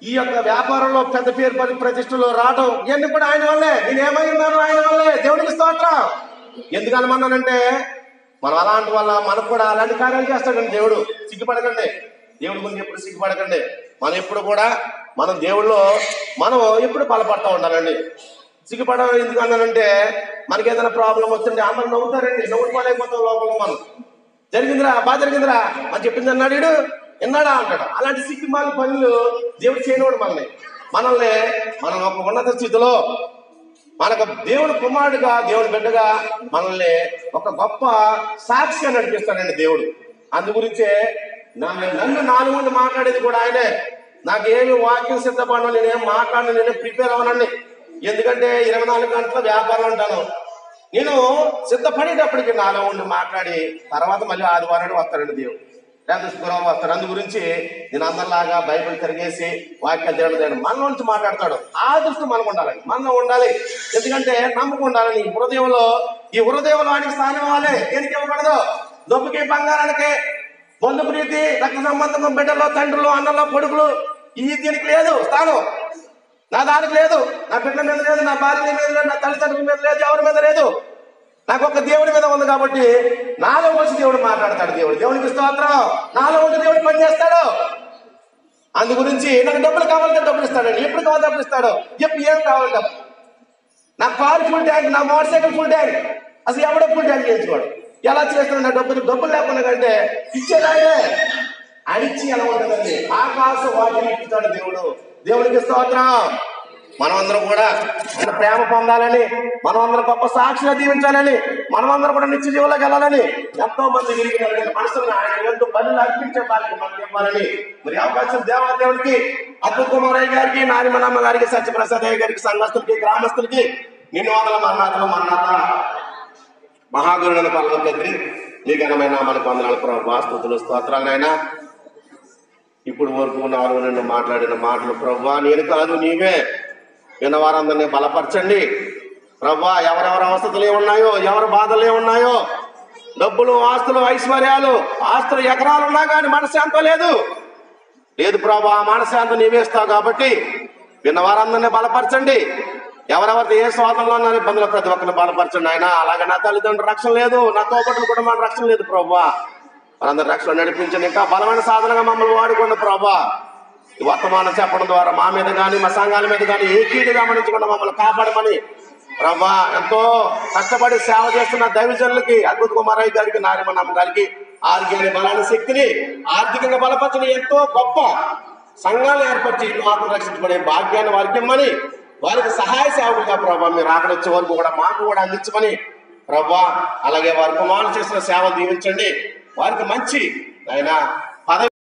ఈ యొక్క వ్యాపారంలో పెద్ద పేరు ప్రతిష్టలో రావడం ఇవన్నీ కూడా ఆయన వల్లే. నేనేమై ఉన్నాను ఆయన వల్లే. దేవునికి స్తోత్రం. ఎందుకనమన్నానంటే మనం అలాంటి వల్ల మనకు కూడా అలాంటి కార్యాలు చేస్తాడండి దేవుడు. సిగ్గుపడకండి, దేవుడి గురించి ఎప్పుడు సిగ్గుపడకండి. మనం ఎప్పుడు కూడా మనం దేవుళ్ళు మనం ఎప్పుడు బలపడతా ఉండాలండి. సిగ్గుపడడం ఎందుకు అన్నానంటే మనకి ఏదైనా ప్రాబ్లం వస్తుంటే అందరూ నవ్వుతారండి. నవ్వుకోలేకపోతాం లోపల. మనం జరిగిందిరా, బాగా జరిగిందిరా అని చెప్పింది అన్నాడు వీడు, విన్నాడా అంటాడు. అలాంటి సిగ్గుమాల పనులు దేవుడు చేయనివాడు మనల్ని మనం ఒక ఉన్నత స్థితిలో మనకు దేవుడు కుమారుడుగా దేవుడు బిడ్డగా మనల్ని ఒక గొప్ప సాక్షిగా నడిపిస్తాడండి దేవుడు. అందు గురించే నన్ను 4 మంది మాట్లాడేది కూడా ఆయనే. నాకేమి వాక్యం సిద్ధపడను, నేనేం మాట్లాడను, నేనే ప్రిపేర్ అవ్వనండి. ఎందుకంటే 24 గంటల వ్యాపారం అంటాను. నేను సిద్ధపడేటప్పటికి 4 మంది మాట్లాడి తర్వాత మళ్ళీ ఆదివారం వస్తాడండి దేవుడు, లేదా శుక్రవారం వస్తాడు. అందు గురించి నేను అందరిలాగా బైబిల్ తిరిగేసి వాక్యాలు చేయడం మనలో నుంచి మాట్లాడతాడు. ఆ దృష్టి మనకు ఉండాలి, మనలో ఉండాలి. ఎందుకంటే నమ్మకం ఉండాలని ఈ హృదయంలో ఆయనకి స్థానం ఇవ్వాలి. దేనికి ఇవ్వకూడదు? డబ్బుకి, బంగారానికి, బంధు ప్రీతి, రక్త సంబంధం, బిడ్డలో, తండ్రులు, అన్నలో, కొడుకులు, ఈ దీనికి లేదు స్థానం. నా దానికి లేదు, నా బిడ్డల మీద లేదు, నా భార్య మీద లేదు, నా తల్లిదండ్రుల మీద లేదు, ఎవరి మీద లేదు. నాకు ఒక దేవుడి మీద ఉంది కాబట్టి నాలో వచ్చి దేవుడు మాట్లాడతాడు. దేవునికి స్తోత్రం. నాలో ఉండి దేవుడు పనిచేస్తాడు. అందు గురించి నాకు డబ్బులు కావాలంటే డబ్బులు ఇస్తాడండి. ఎప్పుడు కావాలి డబ్బులు ఇస్తాడు. ఎప్పుడు ఏం కావాలి డబ్బు. నా కారు ఫుల్ ట్యాంక్, నా మోటార్ సైకిల్ ఫుల్ ట్యాంక్. అసలు ఎవడో ఫుల్ ట్యాంక్ చేయించుకోడు. ఎలా చేస్తున్నాడు? నా డబ్బులు లేకుండా కంటే ఇచ్చేదాడే అడిచి ఎలా ఉంటుందండి. ఆకాశ వాటిని ఇస్తాడు దేవుడు. దేవునికి స్తోత్రం. మనమందరం కూడా ఆయన ప్రేమ పొందాలని, మనమందరం గొప్ప సాక్షిగా జీవించాలని, మనమందరం కూడా నిత్య జీవులకు వెళ్ళాలని, ఎంతో మంది విరిగిన మనసులను ఆయన ఎంతో బలులు అర్పించే బాధ్యత మనకి ఇవ్వాలని మరి అవకాశం దేవుడికి, అద్భుత కుమారయ్య గారికి, నారిమనమ్మ గారికి, సత్యప్రసాదయ్య గారికి, సంఘస్థులకి, గ్రామస్తులకి నిన్ను వదల మన్నాత మహాగురుడైన పర్వం తండ్రి మీ ఘనమైన మనకు వందనాలు ప్రభు. స్తుతులు స్తోత్రాలైనా ఇప్పుడు వరకు 4 నిన్ను మాట్లాడిన మాటలు ప్రభు నేను కాదు నీవే. విన్నవారందరినీ బలపరచండి ప్రభు. ఎవరెవరి అవస్థలు ఏమున్నాయో, ఎవరి బాధలు ఏమున్నాయో, డబ్బులు, ఆస్తులు, ఐశ్వర్యాలు, ఆస్తులు ఎకరాలు ఉన్నా కానీ మనశ్శాంతం లేదు ప్రభు. ఆ మనశ్శాంతం నీవేస్తావు కాబట్టి విన్నవారందరినీ బలపరచండి. ఎవరెవరితో ఏ స్వాతంలో ఉన్నారో ఇబ్బందులు ప్రతి ఒక్కరిని బలపరచండి ఆయన. అలాగే నా తల్లిదండ్రులు రక్షణ లేదు, నా తోబట్టులు కూడా మన రక్షణ లేదు ప్రభు. మనందరి రక్షణ నడిపించండి. ఇంకా బలమైన సాధనగా మమ్మల్ని వాడుకోండి ప్రభా. ఈ వర్తమానం చెప్పడం ద్వారా మా మీద కానీ, మా సంఘాల మీద కానీ ఏ కీడు గమనించకుండా మమ్మల్ని కాపాడమని ప్రభా. ఎంతో కష్టపడి సేవ చేస్తున్న దైవజనులకి, అద్భుత కుమారయ్య గారికి, నారిమనమ్మ గారికి ఆరోగ్యాన్ని, బలాన్ని, శక్తిని ఆర్థికంగా బలపరచని ఎంతో గొప్ప సంఘాలు ఏర్పరిచి మాకు రక్షించబడే భాగ్యాన్ని వారికి ఇమ్మని, వారికి సహాయ సేవకులుగా ప్రభా మీరు ఆకలిచ్చే వరకు కూడా మాకు కూడా అందించమని ప్రభా. అలాగే వారి కుమారులు చేసిన సేవలు దీవించండి. వారికి మంచి ఆయన